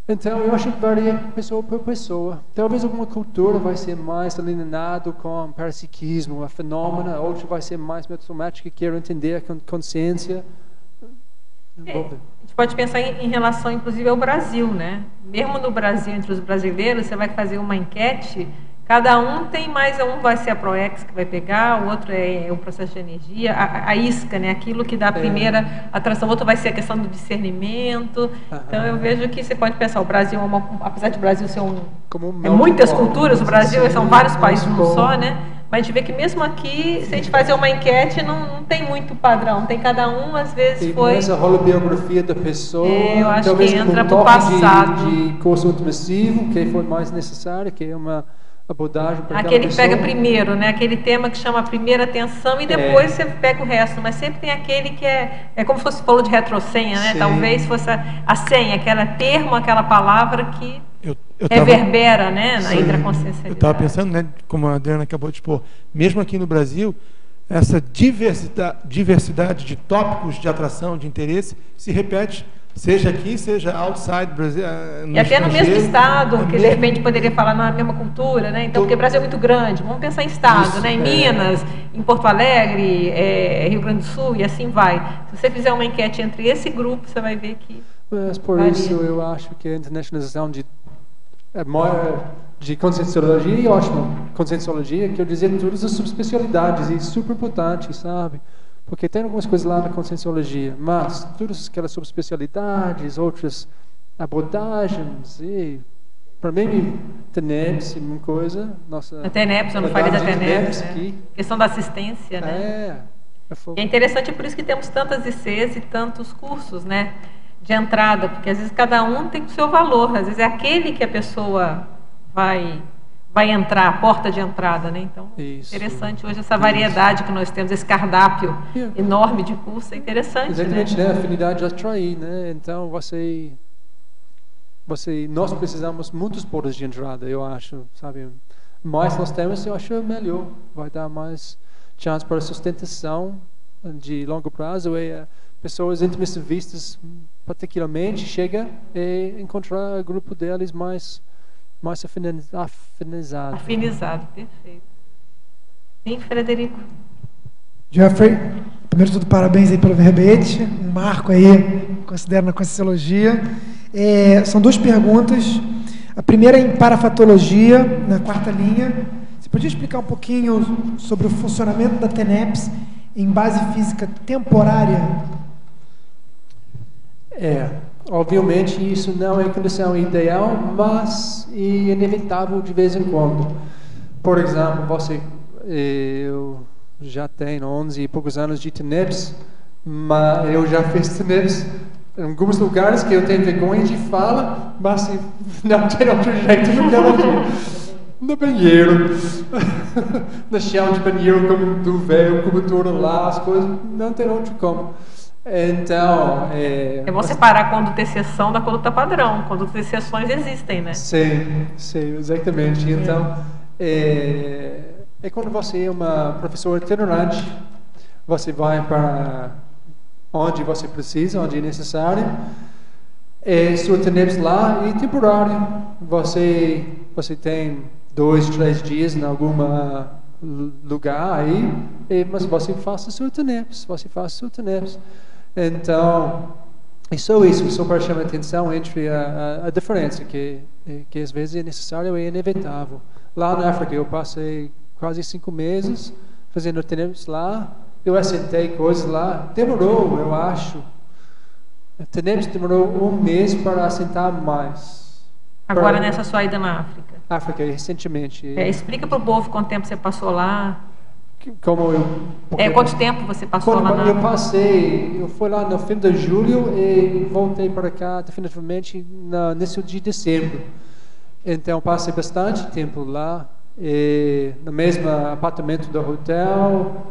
Então, eu acho que varia pessoa por pessoa. Talvez alguma cultura vai ser mais alinhado com o parapsiquismo, a fenômena, outra vai ser mais metodológica, quero entender a consciência. A gente pode pensar em relação, inclusive, ao Brasil, né? Mesmo no Brasil, entre os brasileiros, você vai fazer uma enquete, cada um tem mais, um vai ser a ProEx que vai pegar, o outro é o processo de energia, a isca, né? Aquilo que dá a primeira atração, o outro vai ser a questão do discernimento. Então, eu vejo que você pode pensar, o Brasil, apesar de o Brasil ser muitas culturas, o Brasil são vários países num só, né? Mas a gente vê que mesmo aqui, se a gente fazer uma enquete, não tem muito padrão. Tem cada um, às vezes foi... Tem a holobiografia da pessoa, eu acho talvez que entra com um pro passado. de curso intermissivo, que foi mais necessário, que é uma abordagem para aquele que pega primeiro, né? Aquele tema que chama a primeira atenção e depois você pega o resto. Mas sempre tem aquele que é como se fosse falou de retrosenha, né? Sim. Talvez fosse a senha, aquele termo, aquela palavra que reverbera, né? Na intraconsciencialidade. Eu estava pensando, né? Como a Adriana acabou de expor, mesmo aqui no Brasil, essa diversidade de tópicos de atração, de interesse, se repete. Seja aqui, seja outside Brasil. E até no mesmo estado, que de repente poderia falar na mesma cultura, né? Então, porque o Brasil é muito grande, vamos pensar em estado, isso, né? Em Minas, em Porto Alegre, Rio Grande do Sul, e assim vai. Se você fizer uma enquete entre esse grupo, você vai ver que. Mas por isso eu acho que a internacionalização de conscienciologia é ótima. Conscienciologia, quer dizer, todas as subespecialidades, e super importante, sabe? Porque tem algumas coisas lá na conscienciologia, mas todas aquelas subespecialidades, outras abordagens, e para mim, TENEPS é uma coisa... A TENEPS, eu não falei da TENEPS, né? Questão da assistência, né? É interessante, por isso que temos tantas ICs e tantos cursos, né? De entrada, porque às vezes cada um tem o seu valor, às vezes é aquele que a pessoa vai entrar, a porta de entrada, né? Então, interessante hoje essa variedade que nós temos, esse cardápio enorme de curso, é interessante. Exatamente, né? A afinidade de atrair, né? Então, nós precisamos muitos portas de entrada, eu acho, sabe? Mais nós temos, eu acho melhor, vai dar mais chance para sustentação de longo prazo e pessoas intermissivistas, particularmente, chega e encontrar o grupo deles mais afinizado. Afinizado, perfeito. Sim, Frederico. Jeffrey, primeiro de tudo, parabéns aí pelo verbete, um marco aí, considero na Conscienciologia. São duas perguntas. A primeira é em parafatologia, na quarta linha. Você podia explicar um pouquinho sobre o funcionamento da TENEPS em base física temporária? Obviamente isso não é a condição ideal, mas é inevitável de vez em quando. Por exemplo, eu já tenho 11 e poucos anos de TENEPS, mas eu já fiz TENEPS Em alguns lugares que eu tenho vergonha de falar, mas não tem outro jeito naquela dia. No banheiro, no chão de banheiro, como tu vê, o cobertura lá, as coisas, não tem outro como. Então... É bom separar conduta exceção da conduta padrão. Condutas exceções existem, né? Sim, exatamente. Então, é quando você é uma professora itinerante, você vai para onde você precisa, onde é necessário, sua TENEPS lá é temporário. Você tem 2, 3 dias em algum lugar aí, mas você faça sua TENEPS, Então, é só isso, só para chamar a atenção entre a diferença, que às vezes é necessário e é inevitável. Lá na África eu passei quase 5 meses fazendo TENEPS lá, eu assentei coisas lá, demorou, eu acho. A TENEPS demorou 1 mês para assentar mais. Agora nessa sua ida na África? África, recentemente. Explica para o povo quanto tempo você passou lá. Quanto tempo você passou lá na África? Eu fui lá no fim de julho e voltei para cá definitivamente nesse dia de dezembro. Então passei bastante tempo lá, no mesmo apartamento do hotel,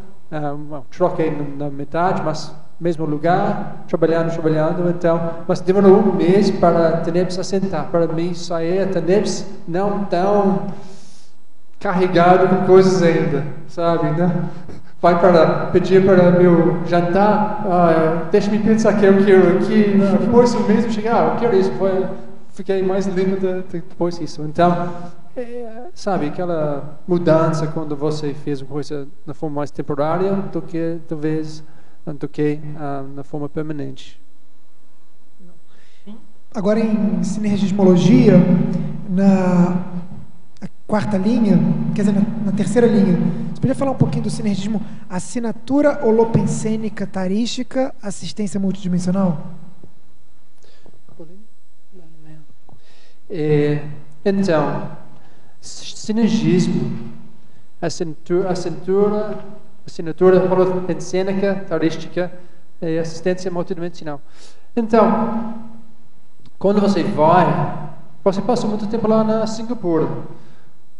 troquei na metade, mas mesmo lugar, trabalhando, então, mas demorou 1 mês para a TENEPS assentar. Para mim, sair a TENEPS não tão carregado com coisas ainda, sabe, né? Vai para pedir para meu jantar, deixa-me pensar que eu quero aqui, depois do mês eu chegar, eu quero isso, fiquei mais limpo depois disso. Então, sabe, aquela mudança quando você fez uma coisa na forma mais temporária do que talvez na forma permanente. Agora em sinergismologia, na 4ª linha, quer dizer, na 3ª linha, você podia falar um pouquinho do sinergismo assinatura holopensênica tarística, assistência multidimensional? Então, sinergismo, assinatura holopensênica tarística e assistência multidimensional. Então, quando você passou muito tempo lá na Singapura,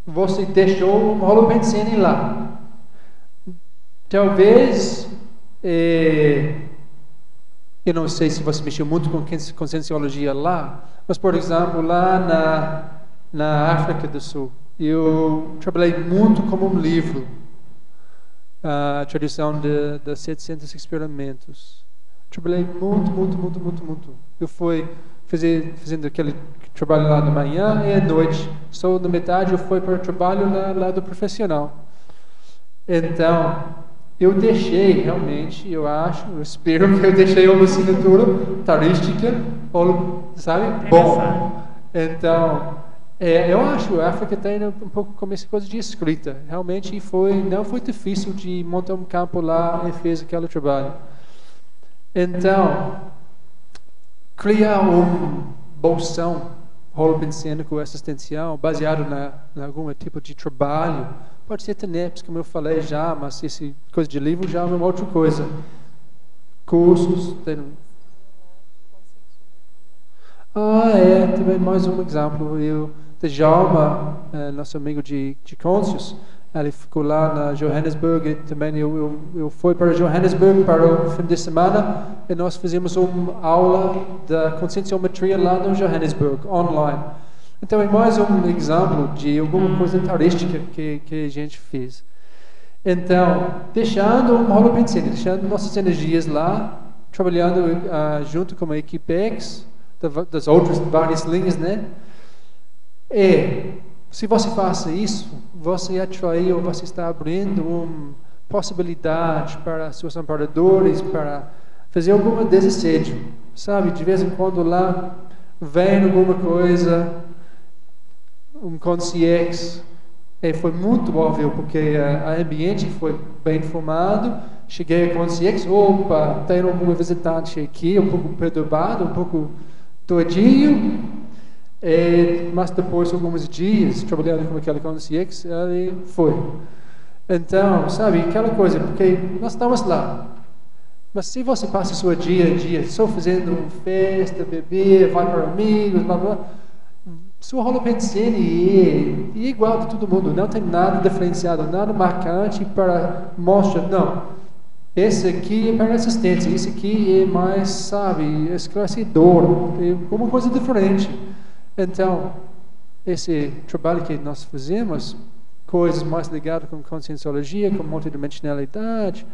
você deixou uma holopensene lá. Talvez, eu não sei se você mexeu muito com conscienciologia lá, mas, por exemplo, lá na África do Sul, eu trabalhei muito como um livro, a tradução de 700 experimentos. Trabalhei muito. Eu fui fazendo aquele trabalho lá de manhã e à noite. Só na metade eu fui para o trabalho no lado profissional. Então, eu deixei realmente, eu espero que eu deixei uma assinatura tarística, sabe? Bom. Então, eu acho que a África tem um pouco como essa coisa de escrita. Realmente não foi difícil de montar um campo lá e fez aquele trabalho. Então, criar bolsão holopensênico assistencial baseado em algum tipo de trabalho, pode ser TENEPS, como eu falei já, mas essa coisa de livro já é uma outra coisa. Cursos, também mais um exemplo. Djalma, nosso amigo de Côncios, ele ficou lá na Johannesburg e também eu fui para Johannesburg para o fim de semana e nós fizemos uma aula da conscienciometria lá no Johannesburg, online. Então é mais um exemplo de alguma coisa tarística que a gente fez. Então, deixando uma holopensene, deixando nossas energias lá, trabalhando junto com a equipe X, das outras várias linhas, né? E se você faz isso, você atraiu, você está abrindo uma possibilidade para seus amparadores, para fazer algum desejo, sabe? De vez em quando lá vem alguma coisa, um consciência, e foi muito óbvio, porque o ambiente foi bem formado. Cheguei a consciência, opa, tem algum visitante aqui, um pouco perturbado, um pouco doidinho. Mas depois de alguns dias trabalhando com aquela consciência, ele foi. Então, sabe, aquela coisa, porque nós estamos lá. Mas se você passa o seu dia a dia só fazendo festa, beber, vai para amigos, blá blá, sua holopensene é igual de todo mundo, não tem nada diferenciado, nada marcante para mostrar, não. Esse aqui é para resistência, esse aqui é mais, sabe, esclarecedor, é uma coisa diferente. Então, esse trabalho que nós fazemos, coisas mais ligadas com conscienciologia, com multidimensionalidade,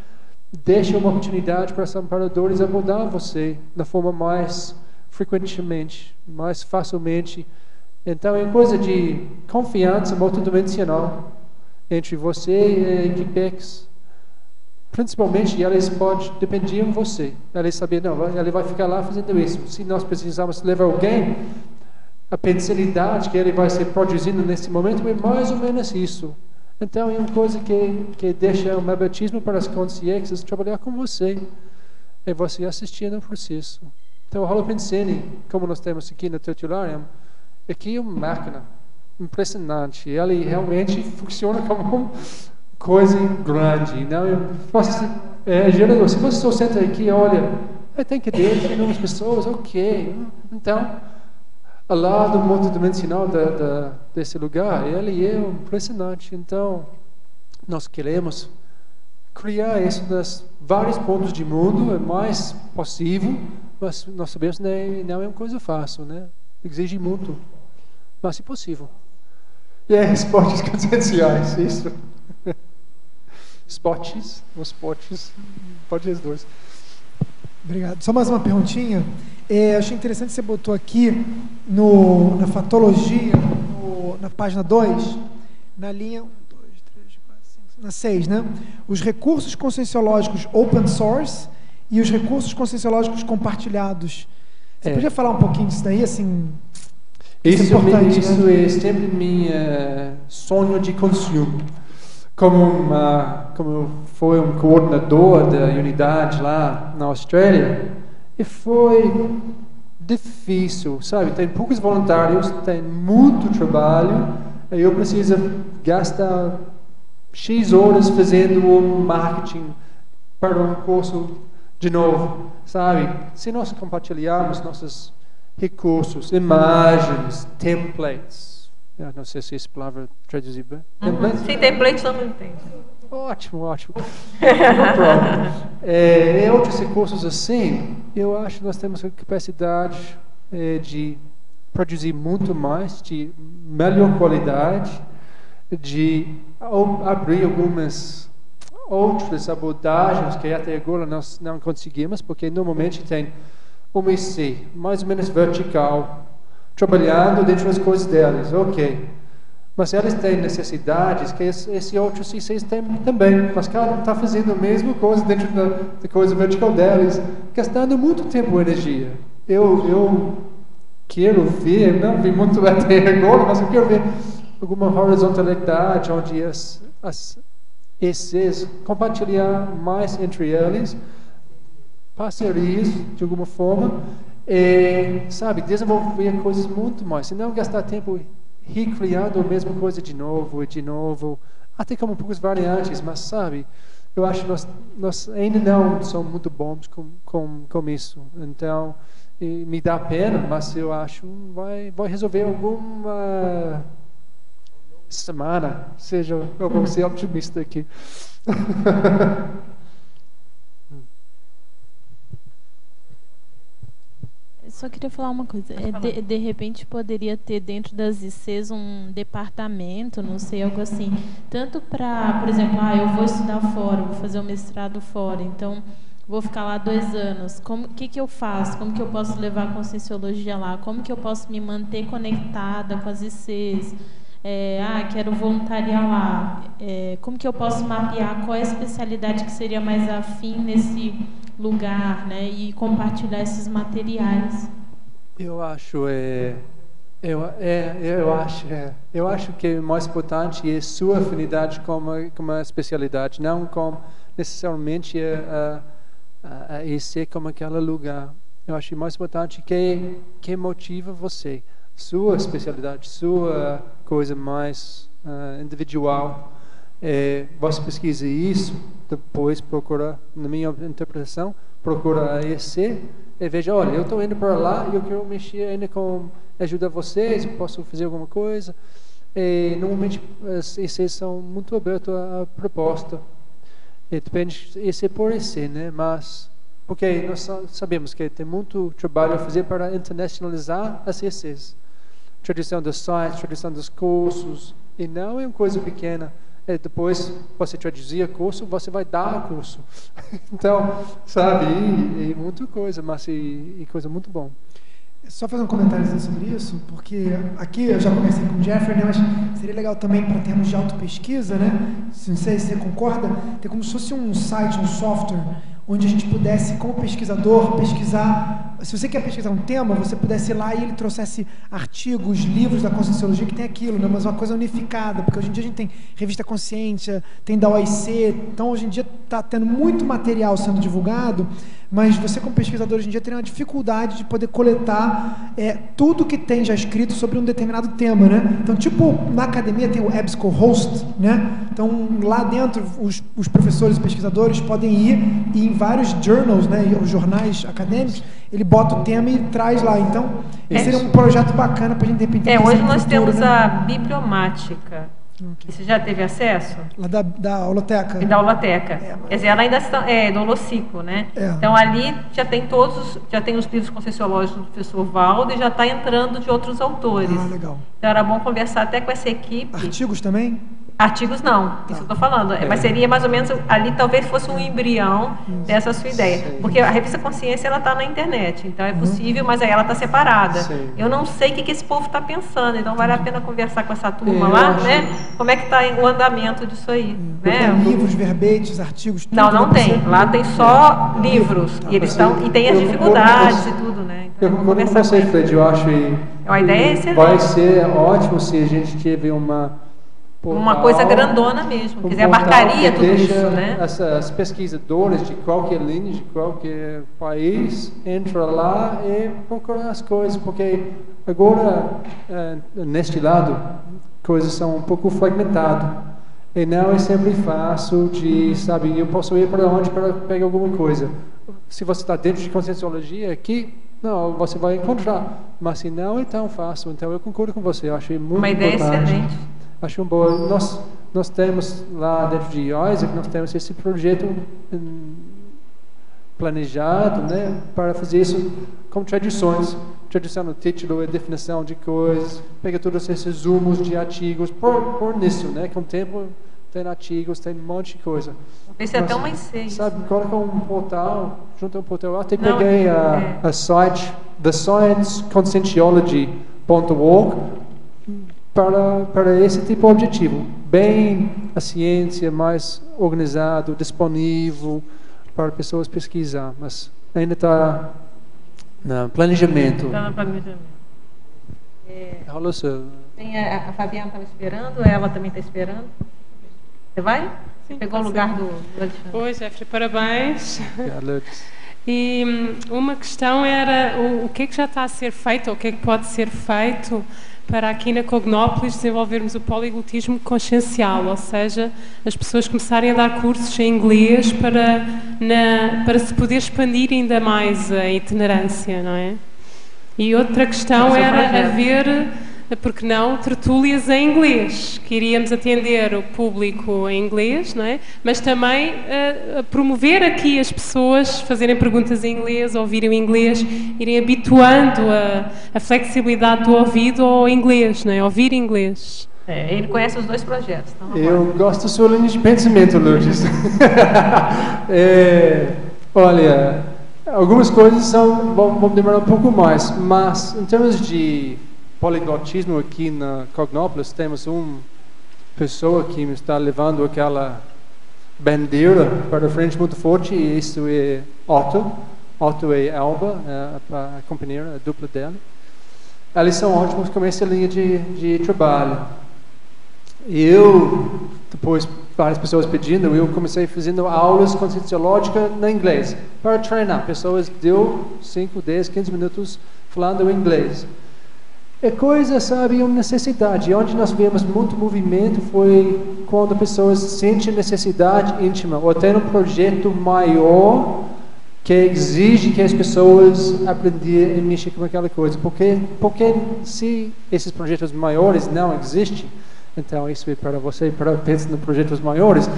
deixa uma oportunidade para os amparadores abordar você da forma mais frequentemente, mais facilmente. Então, é coisa de confiança multidimensional entre você e a equipex. Principalmente, eles podem depender de você. Eles sabem, não, ele vai ficar lá fazendo isso. Se nós precisamos levar alguém, a pensalidade que ele vai ser produzindo nesse momento é mais ou menos isso. Então, é uma coisa que deixa um abertismo para as consciências trabalhar com você. E você assistir no processo. Então, o Holopensene, como nós temos aqui no Tertularium, aqui é uma máquina impressionante. Ele realmente funciona como uma coisa grande. Não? Gerador. Se você só senta aqui e olha, tem que ter inúmeras pessoas, ok. Então, ao lado multidimensional desse lugar, ele é impressionante. Então, nós queremos criar isso nos vários pontos do mundo, é mais possível, mas nós sabemos que não é uma coisa fácil, né? Exige muito, mas é possível. E esportes conscienciais, isso. Esportes, pode ser os dois. Obrigado. Só mais uma perguntinha. Achei interessante que você botou aqui na fatologia, na página 2, na linha 1, 2, 3, 4, 5, na 6, né? Os recursos conscienciológicos open source e os recursos conscienciológicos compartilhados. Você podia falar um pouquinho disso daí, assim? Isso é importante, isso, né? é sempre meu sonho de consumo. Como eu fui um coordenador da unidade lá na Austrália, e foi difícil, sabe? Tem poucos voluntários, tem muito trabalho, e eu preciso gastar X horas fazendo um marketing para um curso de novo, sabe? Se nós compartilharmos nossos recursos, imagens, templates, eu não sei se essa palavra traduzir bem. Sim, templates eu não entendo. Ótimo. Outros recursos assim, eu acho que nós temos a capacidade de produzir muito mais, de melhor qualidade, de abrir algumas outras abordagens que até agora nós não conseguimos, porque normalmente tem uma IC, mais ou menos vertical, trabalhando dentro das coisas delas, ok. Mas eles têm necessidades que esse outro ICs tem também, mas cada um está fazendo a mesma coisa dentro da coisa vertical deles, gastando muito tempo e energia. Eu quero ver, não vi muito até agora, mas eu quero ver alguma horizontalidade onde as ICs compartilhar mais entre eles, parcerias de alguma forma, e, sabe, desenvolver coisas muito mais, e não gastar tempo recriando a mesma coisa de novo, até como poucas variantes, mas sabe, eu acho que nós ainda não somos muito bons com isso. Então, me dá pena, mas eu acho que vai resolver alguma semana, eu vou ser otimista aqui. Só queria falar uma coisa. De repente poderia ter dentro das ICs um departamento, não sei, algo assim. Tanto para, por exemplo, eu vou estudar fora, vou fazer um mestrado fora, então vou ficar lá 2 anos. O que eu faço? Como que eu posso levar a conscienciologia lá? Como que eu posso me manter conectada com as ICs? Quero voluntariar lá. Como que eu posso mapear qual é a especialidade que seria mais afim nesse lugar, né? E compartilhar esses materiais. Eu acho que o mais importante é sua afinidade com uma especialidade, não com necessariamente a IC como aquele lugar. Eu acho mais importante que motiva você, sua especialidade, sua coisa mais individual. Você pesquisa isso, depois procura, na minha interpretação, procura a EC e veja, olha, eu estou indo para lá e eu quero mexer ainda com ajudar vocês, posso fazer alguma coisa. Normalmente as ECs são muito abertas à proposta. Depende EC por EC, né? Mas porque nós sabemos que tem muito trabalho a fazer para internacionalizar as ECs. Tradução dos sites, tradução dos cursos, e não é uma coisa pequena. Depois você traduzir o curso, você vai dar o curso. Então, sabe, é muita coisa, mas é coisa muito bom. Só fazer um comentário sobre isso, porque aqui eu já conversei com o Jeffrey, né, mas seria legal também para termos de autopesquisa, né? Não sei se você concorda, ter como se fosse um site, um software, onde a gente pudesse, como pesquisador, pesquisar. Se você quer pesquisar um tema, você pudesse ir lá e ele trouxesse artigos, livros da Conscienciologia que tem aquilo, né? Mas uma coisa unificada, porque hoje em dia a gente tem Revista Consciência, tem da OIC, então hoje em dia está tendo muito material sendo divulgado, mas você como pesquisador hoje em dia tem uma dificuldade de poder coletar tudo que tem já escrito sobre um determinado tema, né? Então, tipo, na academia tem o EBSCO-Host, né? Então, lá dentro, os professores e pesquisadores podem ir e em vários journals, né, os jornais acadêmicos, ele bota o tema e traz lá. Então, esse seria um projeto bacana para a gente, de repente, hoje nós temos, né, a bibliomática. Okay. Você já teve acesso? Lá da holoteca. Da holoteca. Quer dizer, ela ainda está do Holociclo, né? Então ali já tem os livros conscienciológicos do professor Valdo e já está entrando de outros autores. Legal. Então era bom conversar até com essa equipe. Artigos também? Artigos não, isso eu estou falando, mas seria mais ou menos, ali talvez fosse um embrião dessa sua ideia, porque a revista Consciência ela está na internet, então é possível, mas aí ela está separada. Eu não sei o que esse povo está pensando, então vale a pena conversar com essa turma lá, né? Como é que está o andamento disso aí, né? Tem livros, verbetes, artigos, tudo? Não tem, lá tem só livros, e eles estão, e tem as dificuldades e tudo, né? Então, eu concordo com você, Fred, eu acho que a ideia é excelente. Vai ser ótimo se a gente tiver uma coisa grandona mesmo, quer dizer, abarcaria tudo isso, né? As pesquisadores de qualquer linha, de qualquer país, entra lá e procura as coisas, porque agora, neste lado, coisas são um pouco fragmentadas. E não é sempre fácil de, sabe, eu posso ir para onde para pegar alguma coisa. Se você está dentro de Conscienciologia, aqui, não, você vai encontrar. Mas se não é tão fácil, então eu concordo com você, eu achei muito uma ideia importante. Excelente. Acho boa. Nós temos lá dentro de Isaac, nós temos esse projeto planejado, né, para fazer isso com traduções. Tradução no título, a definição de coisas, pega todos esses resumos de artigos, por nisso, né, com o tempo tem artigos, tem um monte de coisa. Esse é até uma IC. Sabe, coloca um portal, junto a um portal. Eu até peguei a site, thescienceconscientiology.org, para esse tipo de objetivo. Bem a ciência mais organizado, disponível para pessoas pesquisar, mas ainda está no planejamento. Está no planejamento. Alô, senhor. A Fabiana estava esperando, ela também está esperando. Você vai? Você pegou o lugar do Alexandre. Oi, Jeffrey, parabéns. Obrigado. E uma questão era o que é que já está a ser feito, ou o que é que pode ser feito para aqui na Cognópolis desenvolvermos o poliglotismo consciencial, ou seja, as pessoas começarem a dar cursos em inglês para se poder expandir ainda mais a itinerância, não é? E outra questão era haver, porque não, tertúlias em inglês, que iríamos atender o público em inglês, não é? Mas também promover aqui as pessoas, fazerem perguntas em inglês, ouvirem o inglês, irem habituando a flexibilidade do ouvido ao inglês, não é? Ouvir inglês. Ele conhece os dois projetos. Então eu gosto da sua linha de pensamento, Lourdes. Olha, algumas coisas vão demorar um pouco mais, mas em termos de poliglotismo aqui na Cognópolis, temos uma pessoa que está levando aquela bandeira para frente muito forte, e isso é Otto e Alba, a companheira, a dupla dela. Eles são ótimos com essa linha de trabalho. Eu, depois várias pessoas pedindo, eu comecei fazendo aulas conscienciológicas na inglês, para treinar. Pessoas deu 5, 10, 15 minutos falando inglês. É coisa, sabe, uma necessidade. Onde nós vemos muito movimento foi quando pessoas sentem necessidade íntima, ou tem um projeto maior que exige que as pessoas aprendam a mexer com aquela coisa. Porque se esses projetos maiores não existem, então isso é para você, para pensar em projetos maiores,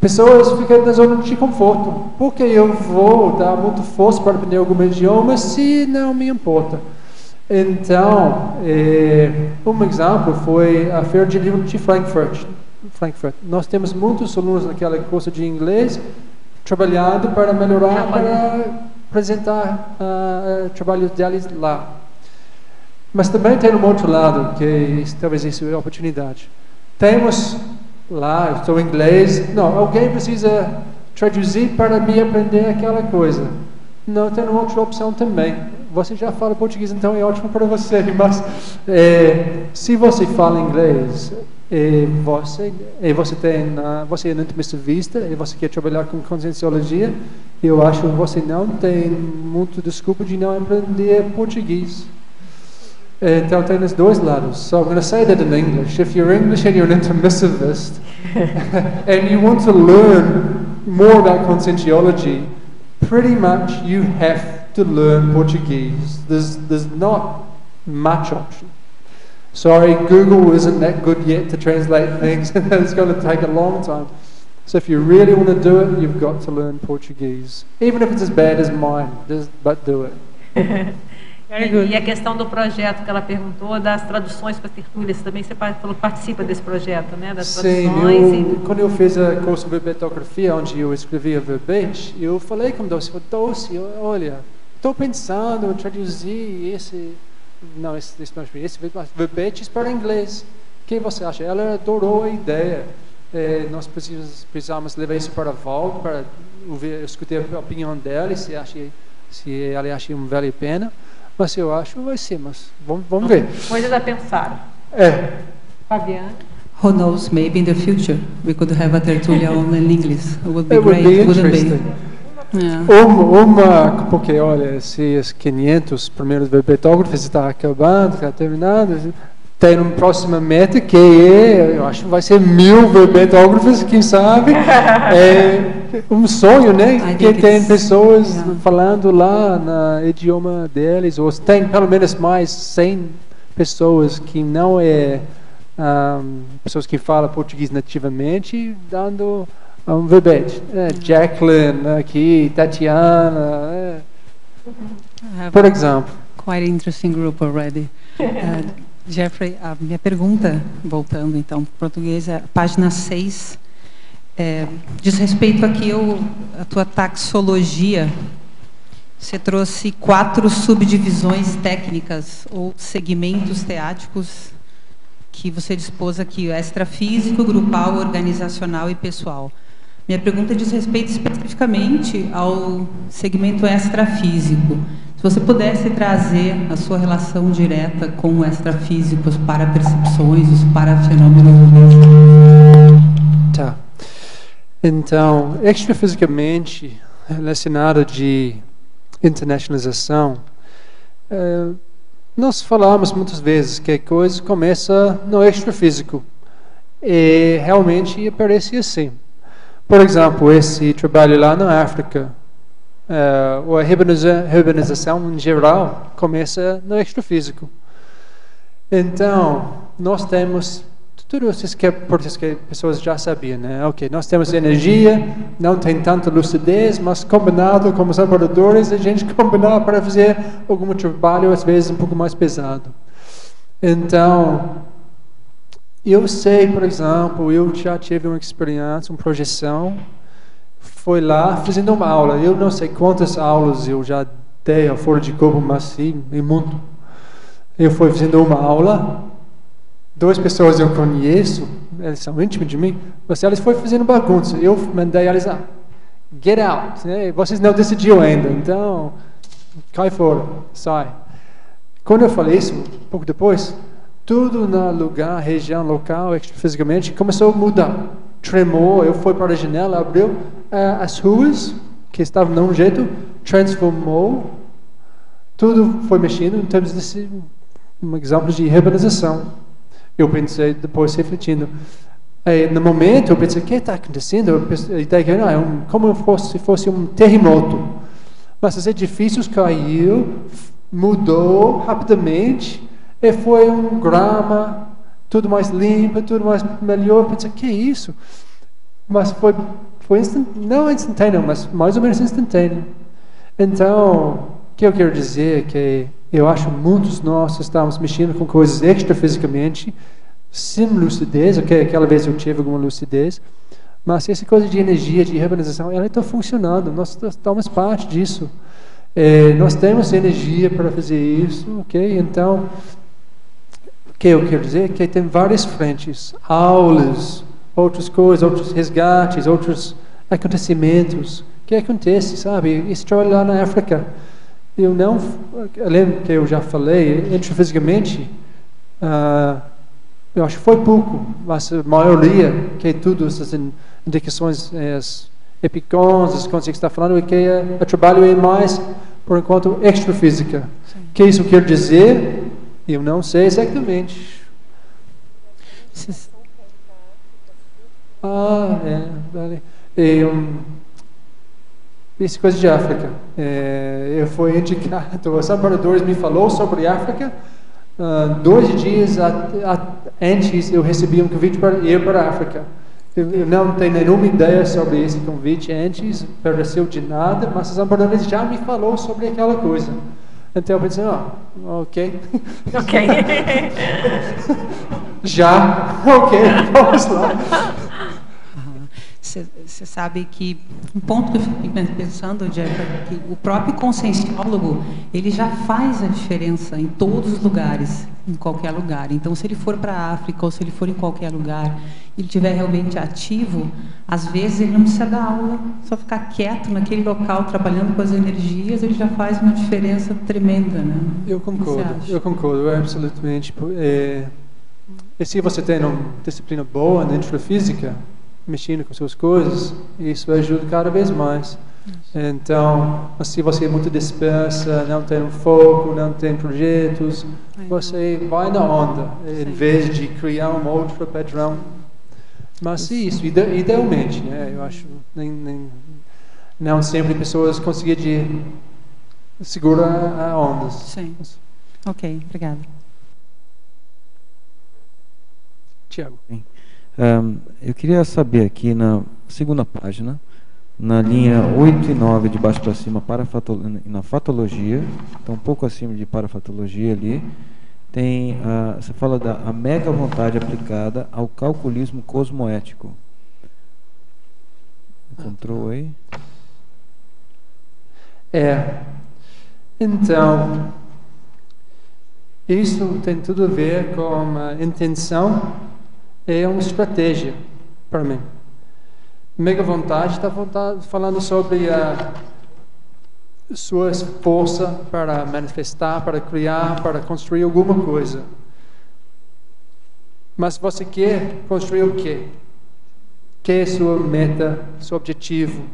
pessoas ficam na zona de conforto. Porque eu vou dar muito força para aprender algum idioma se não me importa. Então, um exemplo foi a Feira de Livro de Frankfurt. Nós temos muitos alunos naquela curso de inglês trabalhando para melhorar, para apresentar trabalhos deles lá. Mas também tem um outro lado, que talvez isso é a oportunidade. Temos lá, eu estou em inglês, não, alguém precisa traduzir para me aprender aquela coisa. Não, tem uma outra opção também. Você já fala português, então é ótimo para você, mas se você fala inglês, você é intuitivista e você quer trabalhar com conscienciologia, eu acho que você não tem muito desculpa de não aprender português. Então tem os dois lados. So I'm going to say that in English. If you're English and you're an intermissivist and you want to learn more about conscienciology, pretty much you have to learn Portuguese. There's not much option. Sorry, Google isn't that good yet to translate things, and it's going to take a long time. So if you really want to do it, you've got to learn Portuguese. Even if it's as bad as mine, but do it. E a questão do projeto que ela perguntou, das traduções para tertúlias, também você falou que participa desse projeto, né? Das traduções. Sim, quando eu fiz a curso de verbetografia, onde eu escrevia verbete, eu falei com Dulce, olha, estou pensando em traduzir esse verbetes para inglês. O que você acha? Ela adorou a ideia. Nós precisamos levar isso para a volta, para escutar a opinião dela, se ela acha que vale a pena. Mas eu acho que vai ser, mas vamos ver. Coisas a pensar. Fabiana? Who knows, maybe in the future we could have a tertulia only in English. It would be great, wouldn't it? Porque olha, se os 500 primeiros verbetógrafos está acabando, está terminando, tem uma próxima meta que eu acho que vai ser 1000 verbetógrafos, quem sabe. Um sonho, né? Que tem pessoas falando lá no idioma deles, ou tem pelo menos mais 100 pessoas que não pessoas que falam português nativamente, dando um verbete. Jacqueline aqui, Tatiana, por exemplo. Quite interesting group already. Jeffrey, a minha pergunta, voltando então para o português, é a página 6. Diz respeito aqui a tua taxologia. Você trouxe 4 subdivisões técnicas ou segmentos teáticos que você dispôs aqui: extrafísico, grupal, organizacional e pessoal. Minha pergunta diz respeito especificamente ao segmento extrafísico. Se você pudesse trazer a sua relação direta com o extrafísico, os parapercepções, os parafenômenos. Tá. Então, extrafisicamente, relacionado de internacionalização, nós falamos muitas vezes que a coisa começa no extrafísico e realmente aparece assim. Por exemplo, esse trabalho lá na África, a urbanização em geral começa no extrafísico. Então, nós temos tudo isso que pessoas já sabiam, né? Ok, nós temos energia, não tem tanta lucidez, mas combinado com os laboratórios, a gente combinar para fazer algum trabalho, às vezes um pouco mais pesado. Então, eu sei, por exemplo, eu já tive uma experiência, uma projeção, foi lá fazendo uma aula. Eu não sei quantas aulas eu já dei a fora de corpo, mas sim, é muito. Eu fui fazendo uma aula. 2 pessoas eu conheço, elas são íntimas de mim, mas elas foram fazendo bagunça. Eu mandei elas, get out, né? Vocês não decidiram ainda, então cai fora, sai. Quando eu falei isso, um pouco depois, tudo no lugar, região, local, extrafisicamente, começou a mudar. Tremor, eu fui para a janela, abriu as ruas, que estavam de um jeito, transformou tudo foi mexido em termos desse um exemplo de urbanização. Eu pensei, depois refletindo, no momento eu pensei, o que está acontecendo? A ideia que como se fosse um terremoto. Mas os edifícios caíram, mudou rapidamente, e foi um grama, tudo mais limpo, tudo mais melhor. Eu pensei, que é isso? Mas foi não instantâneo, mas mais ou menos instantâneo. Então, o que eu quero dizer é que eu acho que muitos de nós estamos mexendo com coisas extrafisicamente, sem lucidez, aquela vez eu tive alguma lucidez, mas essa coisa de energia, de urbanização, ela está funcionando, nós estamos parte disso. Nós temos energia para fazer isso, ok? Então, o que eu quero dizer é que tem várias frentes, aulas, outras coisas, outros resgates, outros acontecimentos que acontecem, sabe? Esse trabalho lá na África, eu lembro que eu já falei, intrafisicamente, eu acho que foi pouco, mas a maioria, que é tudo essas indicações, as epicons, as coisas que está falando, é que o trabalho é mais, por enquanto, extrafísica. O que isso quer dizer? Eu não sei exatamente. Vale. Essa coisa de África. Eu fui indicado, os amparadores me falou sobre África. 2 dias antes eu recebi um convite para ir para a África. Eu não tenho nenhuma ideia sobre esse convite antes, pareceu de nada, mas os amparadores já me falou sobre aquela coisa. Então eu pensei, ok. Ok. Já, ok, vamos lá. Você sabe que um ponto que eu fico pensando, Jeff, é que o próprio conscienciólogo, ele já faz a diferença em todos os lugares, em qualquer lugar. Então, se ele for para a África ou se ele for em qualquer lugar, ele estiver realmente ativo, às vezes ele não precisa dar aula, só ficar quieto naquele local, trabalhando com as energias, ele já faz uma diferença tremenda, né? Eu concordo, absolutamente. E se você tem uma disciplina boa na intrafísica, mexendo com suas coisas, isso ajuda cada vez mais. Então, se você é muito dispersa, não tem um foco, não tem projetos, você vai na onda, em vez de criar um outro padrão. Mas isso, idealmente, né? Eu acho não sempre pessoas conseguem segurar a ondas. Sim. Ok, obrigada. Tiago. Eu queria saber aqui na segunda página, na linha 8 e 9, de baixo para cima, na fatologia, então um pouco acima de parafatologia ali, tem você fala da mega vontade aplicada ao calculismo cosmoético. Encontrou aí? Então, isso tem tudo a ver com a intenção. É uma estratégia para mim. Mega vontade está falando sobre a sua força para manifestar, para criar, para construir alguma coisa. Mas você quer construir o quê? Que é sua meta, seu objetivo?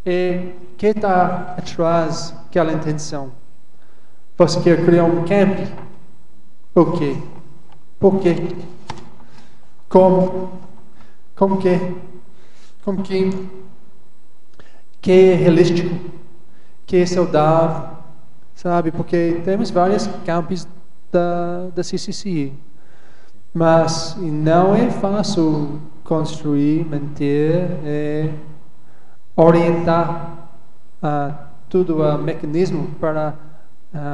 E o que está atrás daquela intenção? Você quer criar um camp? O quê? Por quê? Como que é realístico, que é saudável, sabe? Porque temos vários campos da CCC, mas não é fácil construir, manter, orientar todo o mecanismo para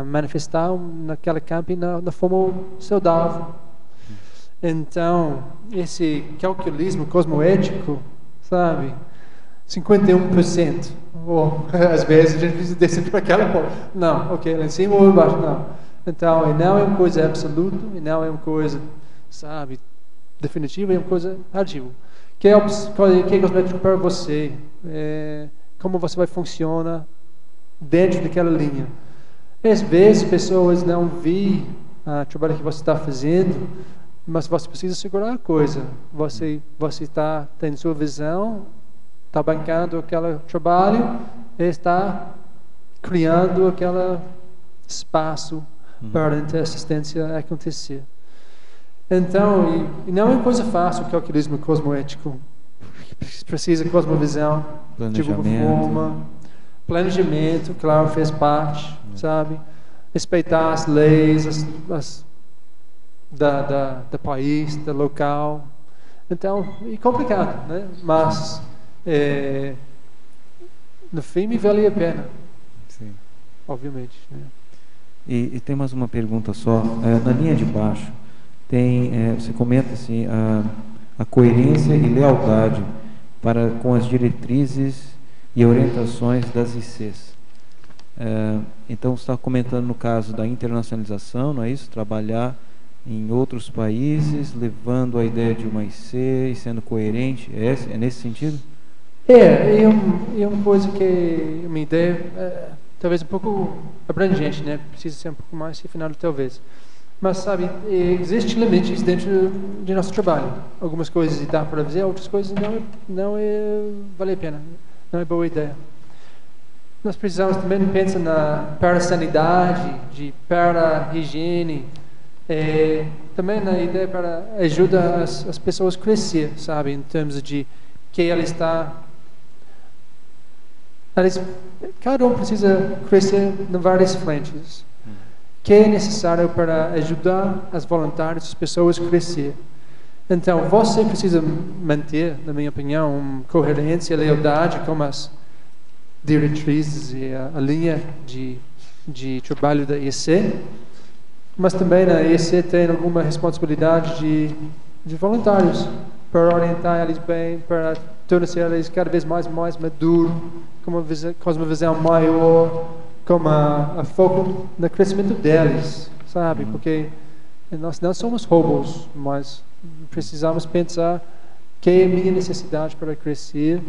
manifestar naquela campo na forma saudável. Então, esse calculismo cosmoético, sabe, 51%, ou às vezes a gente precisa descer para aquela ponta. Não, ok, lá em cima ou embaixo, não. Então, não é uma coisa absoluta, e não é uma coisa, sabe, definitiva, é uma coisa relativa. Que é cosmético para você? Como você vai funcionar dentro daquela linha? Às vezes, pessoas não veem o trabalho que você está fazendo, mas você precisa segurar a coisa. Você tem sua visão, está bancando aquele trabalho, e está criando aquele espaço para a assistência acontecer. Então, e não é coisa fácil o calculismo cosmoético. Precisa cosmovisão, de alguma forma. Planejamento, claro, fez parte, sabe? Respeitar as leis do país, do local. Então, é complicado, né? Mas, no fim, me valia a pena. Sim. Obviamente. Né? E tem mais uma pergunta só. Na linha de baixo, você comenta assim, a coerência e lealdade com as diretrizes e orientações das ICs. Então, você está comentando no caso da internacionalização, não é isso? Trabalhar em outros países, levando a ideia de uma IC e sendo coerente. É nesse sentido? É uma coisa que uma ideia talvez um pouco abrangente, né? Precisa ser um pouco mais refinado, talvez. Mas, sabe, existem limites dentro de nosso trabalho. Algumas coisas dá para fazer, outras coisas não vale a pena. Não é boa ideia. Nós precisamos também pensar para a sanidade, para a higiene, também na ideia para ajudar as pessoas a crescer, sabe, em termos de que ela está... Cada um precisa crescer em várias frentes. Que é necessário para ajudar as voluntárias, as pessoas a crescer. Então, você precisa manter, na minha opinião, coerência, lealdade com as diretrizes e a linha de trabalho da IC, mas também a IC tem alguma responsabilidade de voluntários para orientar eles bem, para tornar eles cada vez mais maduros, com uma visão maior, com a foco no crescimento deles, sabe? Porque nós não somos robôs, mas precisamos pensar que é a minha necessidade para crescer.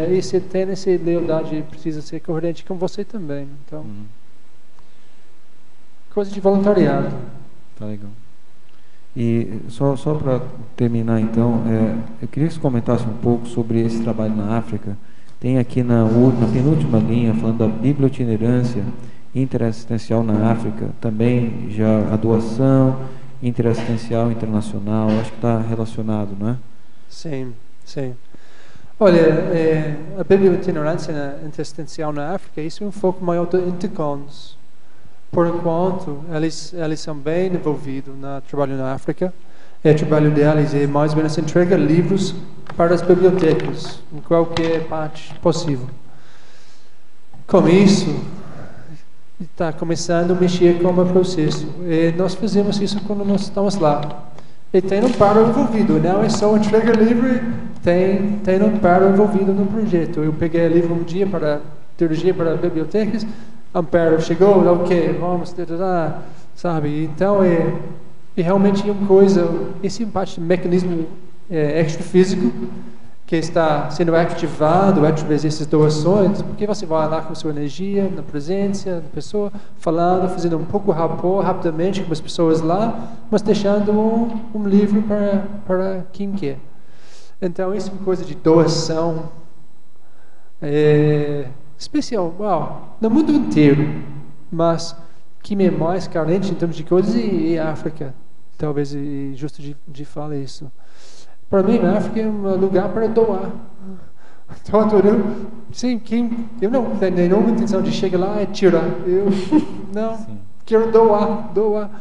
E se tem essa lealdade, precisa ser coerente com você também. Então, coisa de voluntariado. Tá legal. E só para terminar, então, eu queria que você comentasse um pouco sobre esse trabalho na África. Tem aqui na penúltima linha, falando da biblioitinerância interassistencial na África, também já a doação interassistencial internacional, acho que está relacionado, não é? Sim. Olha, a biblioitinerância interassistencial na África, isso é um foco maior do Intercons. Por enquanto, eles são bem envolvidos no trabalho na África. O trabalho deles é mais ou menos entregar livros para as bibliotecas, em qualquer parte possível. Com isso, está começando a mexer com o processo. E nós fazemos isso quando nós estamos lá. E tem um paro envolvido, não é só entrega livre, tem um paro envolvido no projeto. Eu peguei o livro um dia para teologia para bibliotecas, um paro chegou, ok, vamos, sabe? Então é realmente uma coisa, esse é parte do mecanismo extrafísico que está sendo ativado através dessas doações, porque você vai lá com sua energia, na presença da pessoa, falando, fazendo um pouco rapport rapidamente com as pessoas lá, mas deixando um livro para quem quer. Então, isso é uma coisa de doação especial, no mundo inteiro, mas quem é mais carente em termos de coisas é a África. Talvez é justo de falar isso. Para mim, a África é um lugar para doar. Eu não tenho nenhuma intenção de chegar lá e tirar. Eu não quero doar.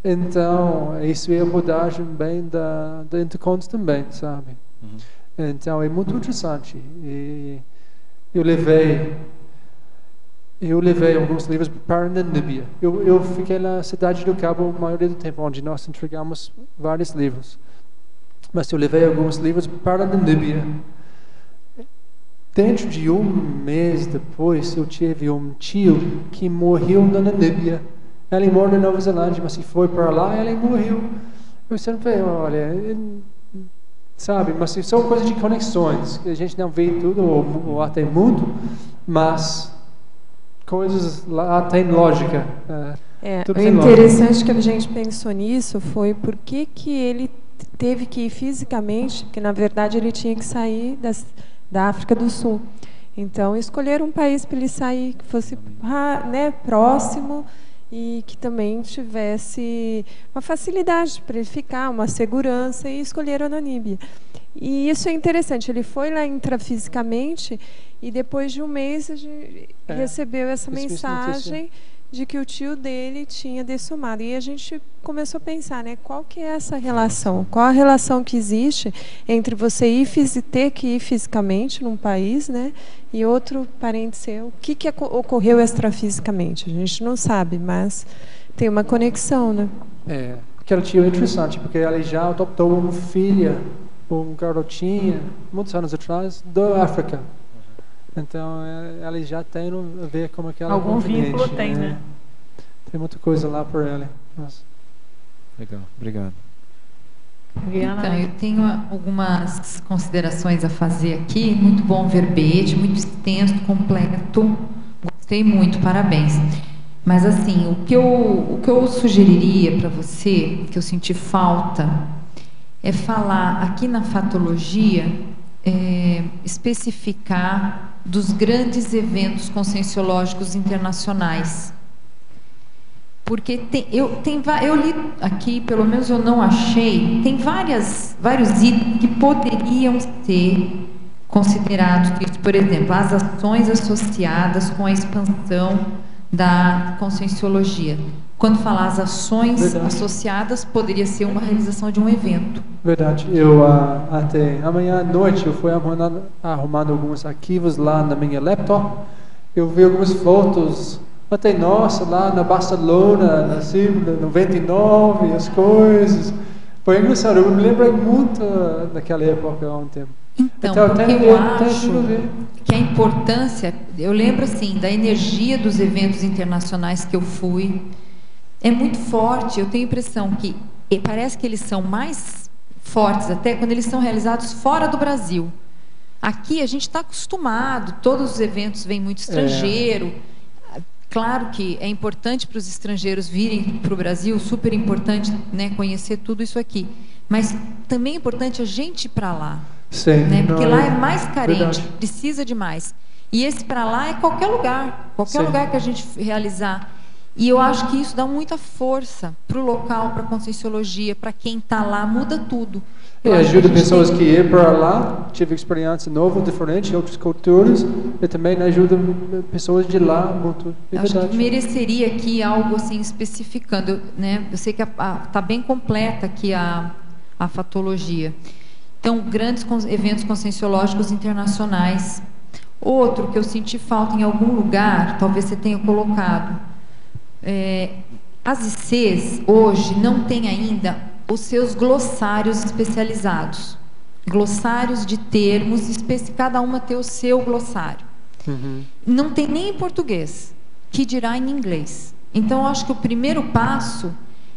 Então, isso é a abordagem bem da Intercons também, sabe? Então, é muito interessante. E eu levei alguns livros para a Namíbia. Eu fiquei na cidade do Cabo a maioria do tempo, onde nós entregamos vários livros. Mas eu levei alguns livros para a Namíbia. Dentro de um mês depois, eu tive um tio que morreu na Namíbia. Ele mora na Nova Zelândia, mas se foi para lá, ele morreu. Eu sempre falei, olha, sabe, mas são coisas de conexões. A gente não vê tudo, ou até muito, mas coisas lá tem lógica. O interessante que a gente pensou nisso foi por que ele teve que ir fisicamente, porque na verdade ele tinha que sair da África do Sul. Então, escolheram um país para ele sair que fosse próximo e que também tivesse uma facilidade para ele ficar, uma segurança, e escolheram a Namíbia. E isso é interessante, ele foi lá intrafisicamente e depois de um mês a gente recebeu essa mensagem de que o tio dele tinha dessomado. E a gente começou a pensar, né, qual que é essa relação? Qual a relação que existe entre você ter que ir fisicamente num país, né, e outro parente seu? O que ocorreu extrafisicamente? A gente não sabe, mas tem uma conexão, né? Aquele tio é interessante, porque ele já adotou uma filha, uma garotinha, muitos anos atrás, da África. Então, ela já tem a ver com aquela algum vínculo tem, né? Tem muita coisa lá por ela. Nossa. Legal, obrigado. Então, eu tenho algumas considerações a fazer aqui. Muito bom verbete, muito extenso, completo. Gostei muito, parabéns. Mas, assim, o que eu sugeriria para você, que eu senti falta, é falar aqui na fatologia, especificar dos grandes eventos conscienciológicos internacionais. Porque eu li aqui, pelo menos eu não achei, tem vários itens que poderiam ser considerados isso. Por exemplo, as ações associadas com a expansão da conscienciologia. Quando falar as ações associadas, poderia ser uma realização de um evento. Verdade. Eu até amanhã à noite eu fui arrumando alguns arquivos lá na minha laptop. Eu vi algumas fotos até nossa lá na Barcelona, assim, 99, as coisas. Foi engraçado. Eu me lembrei muito daquela época há um tempo. Então porque eu acho que a importância, eu lembro assim da energia dos eventos internacionais que eu fui. É muito forte, eu tenho a impressão que parece que eles são mais fortes até quando eles são realizados fora do Brasil. Aqui a gente está acostumado, todos os eventos vêm muito estrangeiro. Claro que é importante para os estrangeiros virem para o Brasil, super importante, né, conhecer tudo isso aqui. Mas também é importante a gente ir para lá. Sim, né, porque lá é mais carente, precisa de mais. E esse para lá é qualquer lugar que a gente realizar. E eu acho que isso dá muita força para o local, para a conscienciologia, para quem está lá, muda tudo. Ajuda pessoas que ir para lá, tive experiência nova, diferente, em outras culturas, e também ajuda pessoas de lá muito. Acho que mereceria aqui algo assim especificando, né? Eu sei que está bem completa aqui a fatologia. Então, grandes eventos conscienciológicos internacionais. Outro que eu senti falta em algum lugar, talvez você tenha colocado. As ICs hoje não têm ainda os seus glossários especializados, glossários de termos, cada uma tem o seu glossário. Não tem nem em português, que dirá em inglês. Então eu acho que o primeiro passo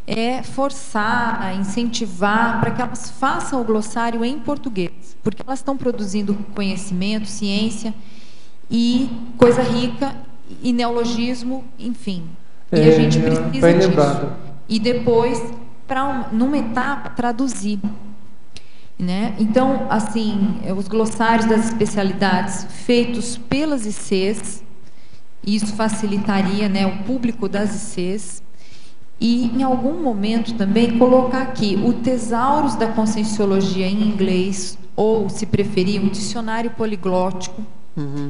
é forçar, incentivar para que elas façam o glossário em português, porque elas estão produzindo conhecimento, ciência e coisa rica e neologismo, enfim. E a gente precisa disso. Lembrado. E depois, numa etapa, traduzir. Né? Então, assim, os glossários das especialidades feitos pelas ICs, isso facilitaria, né, o público das ICs. E, em algum momento, também colocar aqui o Tesauros da Conscienciologia em inglês, ou, se preferir, um dicionário poliglótico,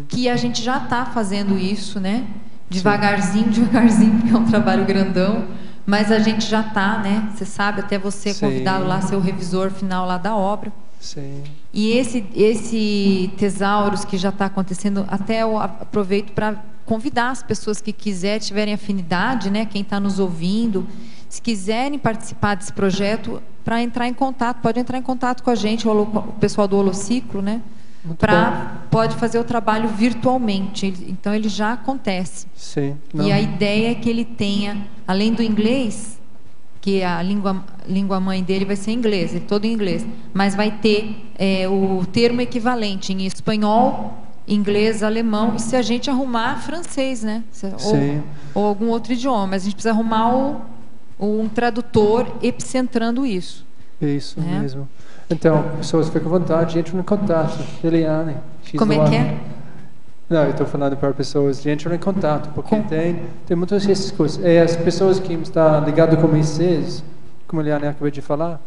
que a gente já está fazendo isso, né? Devagarzinho, porque é um trabalho grandão, mas a gente já está, né? Você sabe, até você é convidado lá, ser o revisor final lá da obra. Sim. E esse Tesauros que já está acontecendo, até eu aproveito para convidar as pessoas que quiserem, tiverem afinidade, né? Quem está nos ouvindo, se quiserem participar desse projeto, para entrar em contato, pode entrar em contato com a gente, o pessoal do Holociclo, né? Pode fazer o trabalho virtualmente, então ele já acontece. Sim, e a ideia é que ele tenha, além do inglês, que a língua mãe dele vai ser inglês, é todo em inglês, mas vai ter o termo equivalente em espanhol, inglês, alemão, e se a gente arrumar francês, né? Ou algum outro idioma, mas a gente precisa arrumar um tradutor epicentrando isso. Isso mesmo. Então, pessoas ficam à vontade, entram em contato. Eliane. Como é que é? Não, eu estou falando para pessoas de entrar em contato, porque tem muitas dessas coisas. E as pessoas que estão ligadas com ICs, como a Liane acabou de falar,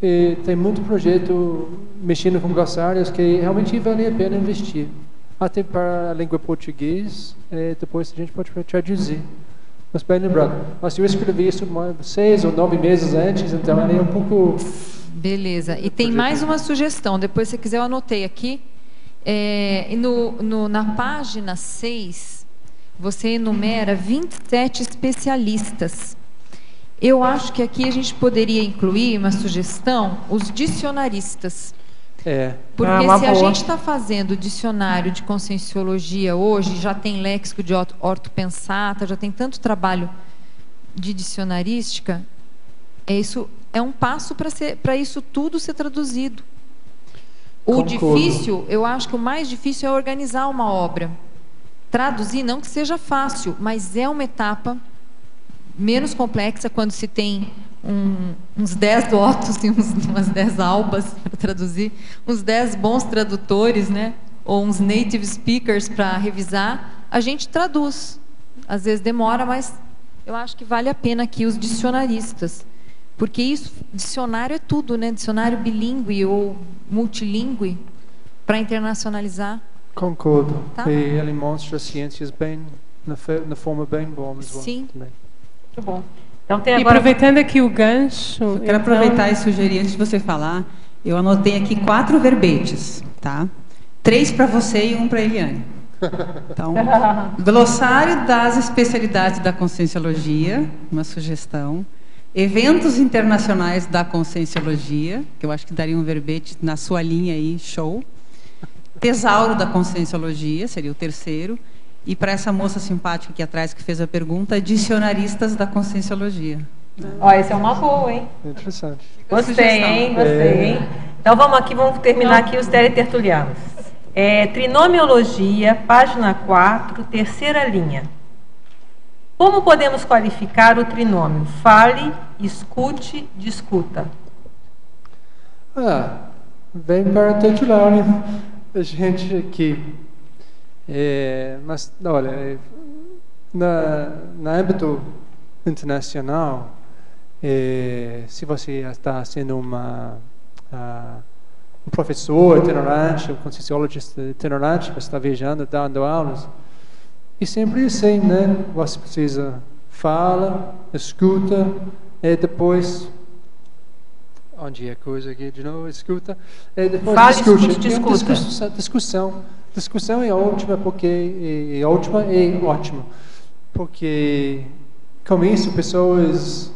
e tem muito projeto mexendo com glossários que realmente vale a pena investir. Até para a língua portuguesa, depois a gente pode traduzir. Mas bem lembrado. Mas eu escrevi isso 6 ou 9 meses antes, então é um pouco... Beleza. E tem mais uma sugestão, depois se quiser eu anotei aqui. Na página 6, você enumera 27 especialistas. Eu acho que aqui a gente poderia incluir uma sugestão, os dicionaristas. Porque se a gente está fazendo dicionário de conscienciologia hoje, já tem léxico de ortopensata, já tem tanto trabalho de dicionarística, isso é um passo para isso tudo ser traduzido. O difícil, eu acho que o mais difícil é organizar uma obra. Traduzir, não que seja fácil, mas é uma etapa menos complexa quando se tem uns 10 dotos e umas 10 albas para traduzir, uns 10 bons tradutores, né? Ou uns native speakers para revisar, a gente traduz. Às vezes demora, mas eu acho que vale a pena aqui os dicionaristas. Porque isso, dicionário é tudo, né? Dicionário bilíngue ou multilíngue para internacionalizar. Concordo. Tá? E ele mostra ciências bem, na forma bem boa. Sim. Também. Muito bom. Então, tem agora... E aproveitando aqui o gancho... Quero aproveitar e sugerir, antes de você falar, eu anotei aqui 4 verbetes, tá? 3 para você e 1 para a Eliane. Então, glossário das especialidades da conscienciologia, uma sugestão. Eventos internacionais da conscienciologia, que eu acho que daria um verbete na sua linha aí, show. Tesauro da conscienciologia, seria o 3º. E para essa moça simpática aqui atrás que fez a pergunta, dicionaristas da conscienciologia. Essa é uma boa, hein? Interessante. Gostei, hein? Então vamos terminar aqui os teletertulianos. Trinomiologia, página 4, 3ª linha. Como podemos qualificar o trinômio? Fale, escute, discuta. Bem para tertular, né? A gente aqui... mas, olha, no âmbito internacional, se você está sendo um professor itinerante, um conscienciologista itinerante, você está viajando, dando aulas, e sempre assim, né? Você precisa fala, escuta, e depois... Onde é a coisa aqui de novo? Escuta, e depois discute. Discussão é ótima porque ótima, porque com isso pessoas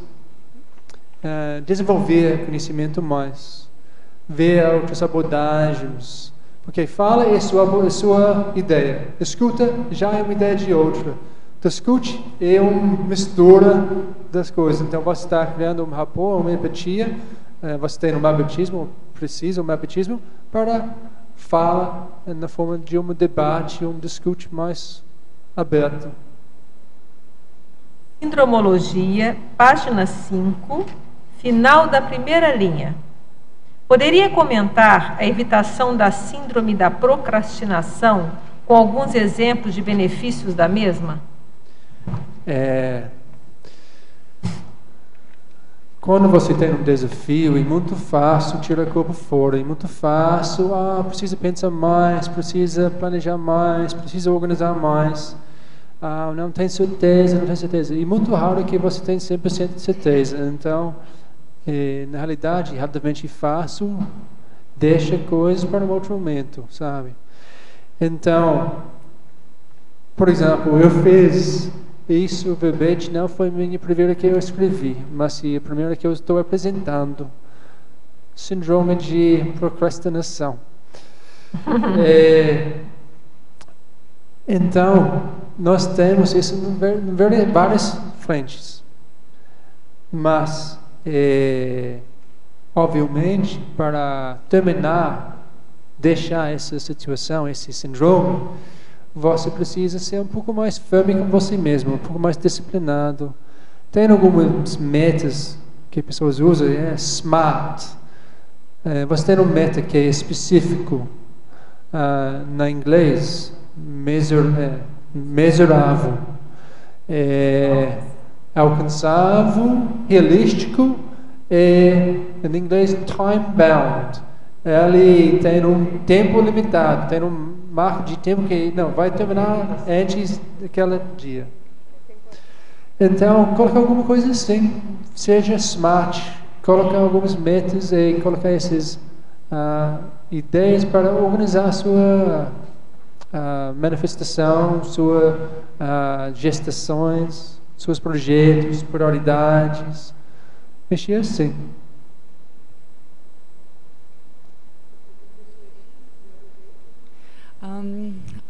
desenvolver conhecimento mais, ver outras abordagens, porque fala é sua ideia, escuta já é uma ideia de outra, discute é uma mistura das coisas, então você está criando um rapport, uma empatia, você tem um magnetismo, precisa um magnetismo para fala na forma de um debate, um discute mais aberto. Sindromologia, página 5, final da 1ª linha. Poderia comentar a evitação da síndrome da procrastinação com alguns exemplos de benefícios da mesma? Quando você tem um desafio, é muito fácil tirar a culpa fora, é muito fácil, precisa pensar mais, precisa planejar mais, precisa organizar mais, não tem certeza, e muito raro que você tem 100% de certeza, então, na realidade, rapidamente fácil, deixa coisas para um outro momento, sabe? Então, por exemplo, eu fiz... Isso, o verbete, não foi a minha primeira que eu escrevi, mas sim a primeira que eu estou apresentando. Síndrome de procrastinação. Então, nós temos isso em várias frentes. Mas, obviamente, para terminar, deixar essa situação, esse síndrome, você precisa ser um pouco mais firme com você mesmo, um pouco mais disciplinado. Tem algumas metas que pessoas usam, SMART. Você tem um meta que é específico na inglês, mesurável, alcançável, realístico e, em inglês, time-bound. Ele tem um tempo limitado, tem um marco de tempo que não vai terminar antes daquele dia. Então, colocar alguma coisa assim, seja smart, colocar algumas metas e colocar essas ideias para organizar a sua manifestação, suas gestações, seus projetos, prioridades. Mexer assim.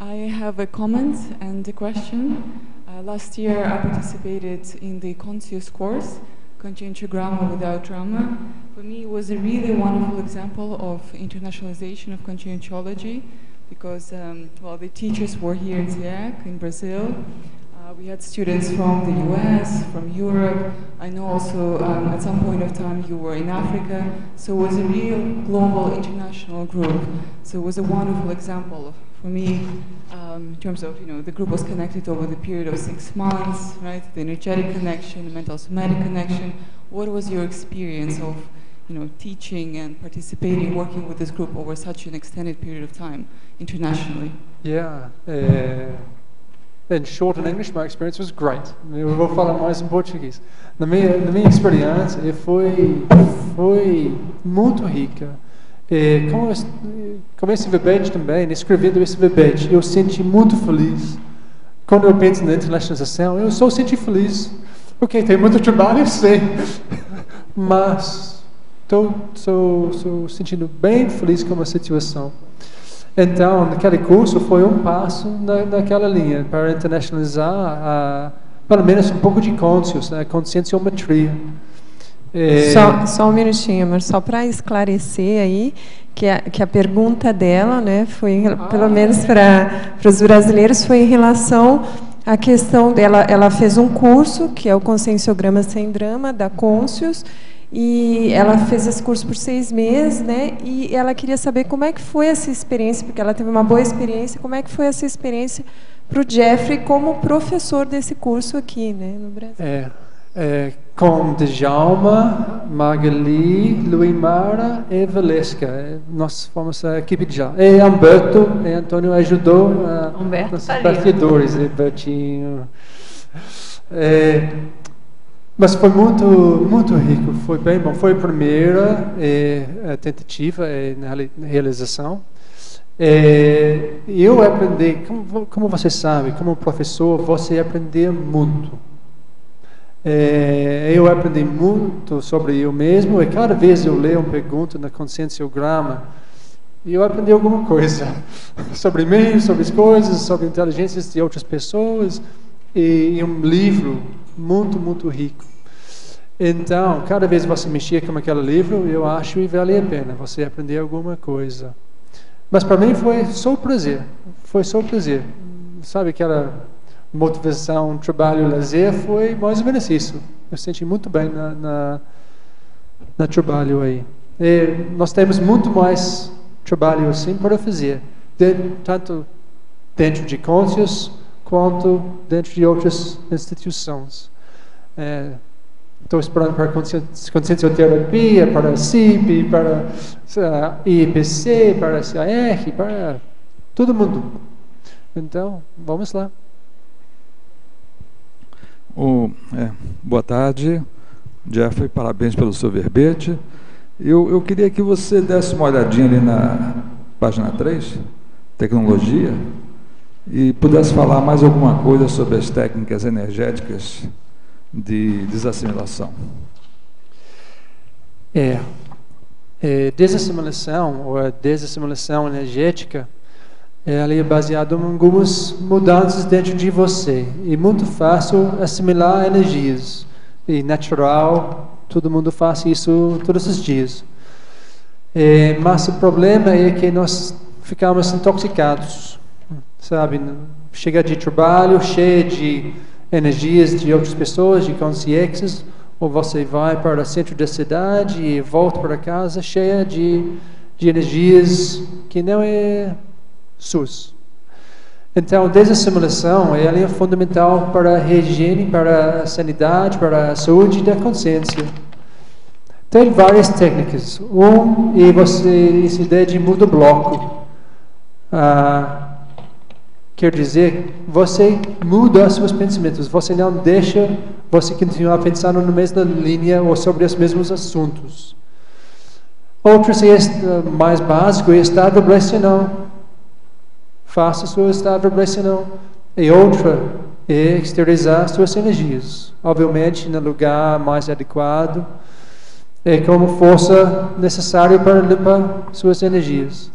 I have a comment and a question. Last year I participated in the Conscious course, Consciential Grammar Without Drama. For me it was a really wonderful example of internationalization of conscientiology because the teachers were here in SIAC, in Brazil. We had students from the US, from Europe. I know also at some point of time you were in Africa. So it was a real global international group. So it was a wonderful example for me in terms of, the group was connected over the period of 6 months, right? The energetic connection, the mental somatic connection. What was your experience of, teaching and participating, working with this group over such an extended period of time internationally? Yeah. In short, in English, my experience was great. Eu vou falar mais em português. Na minha experiência, foi muito rica. Como esse verbete também, escrevendo esse verbete, eu senti muito feliz. Quando eu penso na internacionalização, eu só senti feliz. Porque tem muito trabalho, sim. Mas estou sentindo bem feliz com a situação. Então, naquele curso foi um passo naquela linha para internacionalizar, pelo menos um pouco de conscienciometria. Só um minutinho, mas só para esclarecer aí que a pergunta dela, né, foi pelo menos para os brasileiros foi em relação à questão dela. Ela fez um curso que é o Conscienciograma Sem Drama da Conscious. E ela fez esse curso por 6 meses, né? E ela queria saber como é que foi essa experiência, porque ela teve uma boa experiência. Como é que foi essa experiência para o Jeffrey como professor desse curso aqui, né, no Brasil? Com Djalma, Magali, Luimara e Valesca. Nós fomos a equipe de Djalma. E Humberto e Antônio ajudou nos bastidores, Bertinho. Mas foi muito rico, foi bem bom. Foi a primeira tentativa na realização. Eu aprendi, como você sabe, como professor, você aprende muito. Eu aprendi muito sobre eu mesmo e cada vez eu leio uma pergunta na Conscienciograma e eu aprendi alguma coisa sobre mim, sobre as coisas, sobre inteligências de outras pessoas e um livro muito rico. Então, cada vez que você mexia com aquele livro, eu acho que vale a pena você aprender alguma coisa. Mas para mim foi só prazer. Foi só prazer. Sabe aquela motivação, trabalho, lazer, foi mais ou menos isso. Eu senti muito bem na trabalho aí. E nós temos muito mais trabalho assim para fazer, tanto dentro de Conscious quanto dentro de outras instituições. Estou esperando para a consciencioterapia, para a CIP, para a IEPC, para a CAR, para todo mundo. Então, vamos lá. Boa tarde, Jeffrey, parabéns pelo seu verbete. Eu queria que você desse uma olhadinha ali na página 3, tecnologia, e pudesse falar mais alguma coisa sobre as técnicas energéticas de desassimilação. Desassimilação, ou a desassimilação energética, ela é baseada em algumas mudanças dentro de você. É muito fácil assimilar energias. É natural, todo mundo faz isso todos os dias. Mas o problema é que nós ficamos intoxicados. Sabe? Chega de trabalho, cheio de energias de outras pessoas, de consciências, ou você vai para o centro da cidade e volta para casa cheia de energias que não é suas. Então, desassimilação é a linha fundamental para a higiene, para a sanidade, para a saúde da consciência. Tem várias técnicas. Essa ideia de muda o bloco. Quer dizer, você muda os seus pensamentos. Você não deixa você continuar pensando na mesma linha ou sobre os mesmos assuntos. Outro, mais básico, é estado vibracional. Faça seu estado vibracional. E outra é exteriorizar suas energias. Obviamente, no lugar mais adequado. É como força necessária para limpar suas energias.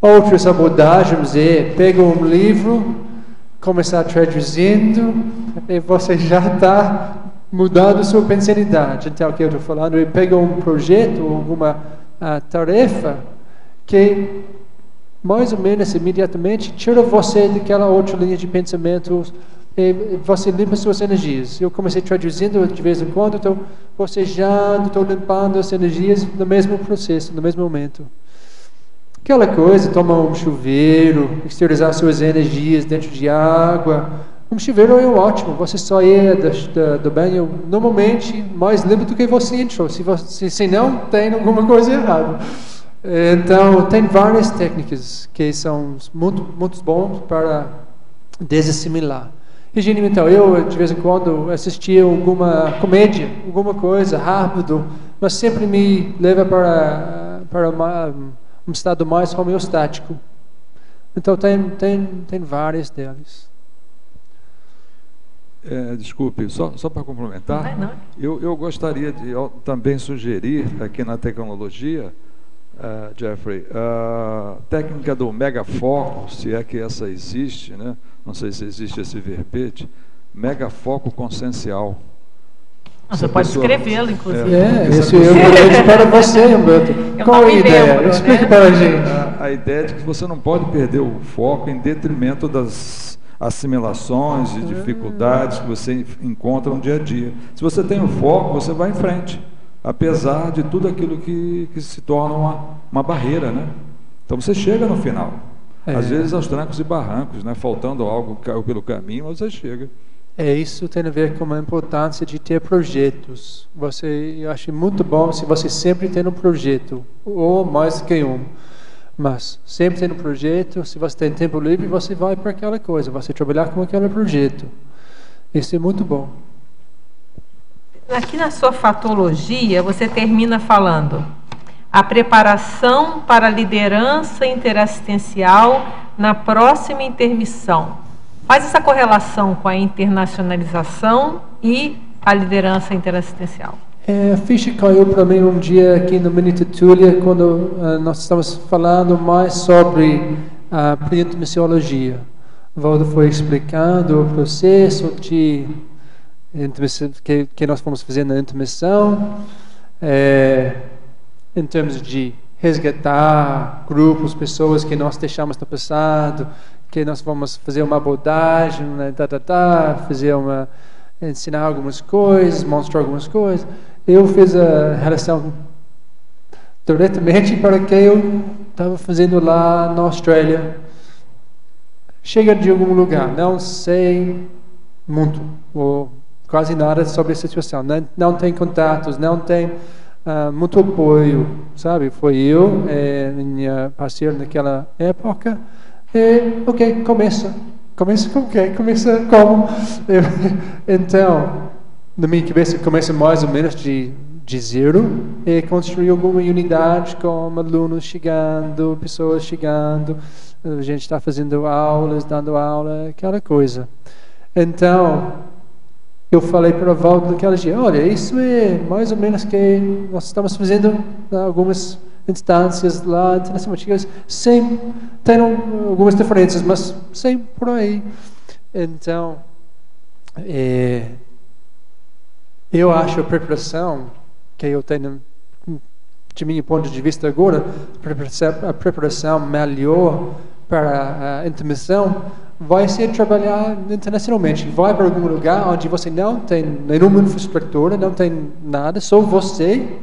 Outras abordagens é pegar um livro, começar traduzindo, e você já está mudando sua personalidade. Então, o que eu estou falando é pegar um projeto, alguma tarefa, que mais ou menos imediatamente tira você daquela outra linha de pensamento e você limpa suas energias. Eu comecei traduzindo de vez em quando, então você já estou limpando as energias no mesmo processo, no mesmo momento. Aquela coisa, tomar um chuveiro, exteriorizar suas energias dentro de água. Um chuveiro é ótimo, você sai do banho normalmente mais limpo do que você entrou, se não tem alguma coisa errada. Então, tem várias técnicas que são muito bons para desassimilar. Higiene mental, eu de vez em quando assistia alguma comédia, alguma coisa rápido, mas sempre me leva para um estado mais homeostático. Então tem várias delas. Desculpe, só para complementar, eu gostaria de também sugerir aqui na tecnologia, Jeffrey, a técnica do megafoco, se é que essa existe, né? Não sei se existe esse verbete, megafoco consciencial. Você pode escrevê-lo, inclusive. Esse eu vou para você, Humberto. Qual a ideia? Explique para a gente. A ideia de que você não pode perder o foco em detrimento das assimilações e dificuldades que você encontra no dia a dia. Se você tem o foco, você vai em frente, apesar de tudo aquilo que se torna uma barreira, né? Então você chega no final. Às vezes aos trancos e barrancos, né? Faltando algo pelo caminho, mas você chega. Isso tem a ver com a importância de ter projetos. Eu acho muito bom se você sempre tem um projeto, ou mais que um. Mas sempre tem um projeto, se você tem tempo livre, você vai para aquela coisa, você trabalhar com aquele projeto. Isso é muito bom. Aqui na sua fatologia, você termina falando a preparação para a liderança interassistencial na próxima intermissão. Faz essa correlação com a internacionalização e a liderança interassistencial. A ficha caiu para mim um dia aqui no Mini Tertúlia, quando nós estávamos falando mais sobre a pré-intermissiologia. Waldo foi explicando o processo de que nós fomos fazer na intermissão, em termos de resgatar grupos, pessoas que nós deixamos no passado, que nós vamos fazer uma abordagem, né, ensinar algumas coisas, mostrar algumas coisas. Eu fiz a relação diretamente para o que eu estava fazendo lá na Austrália. Chega de algum lugar, não sei muito, ou quase nada sobre a situação, não tem contatos, não tem muito apoio, sabe? Foi eu, minha parceira naquela época, ok, começa com o quê? Começa como? Então, na minha cabeça, começa mais ou menos de zero e construir alguma unidade com alunos chegando, pessoas chegando, a gente está fazendo aulas, dando aula, aquela coisa. Então, eu falei para o Waldo naquela dia, olha, isso é mais ou menos que nós estamos fazendo algumas instâncias lá internacionais, sem tem algumas diferenças, mas sem por aí. Então, eu acho a preparação que eu tenho, de meu ponto de vista agora, a preparação melhor para a intermissão vai ser trabalhar internacionalmente. Vai para algum lugar onde você não tem nenhuma infraestrutura, não tem nada, só você.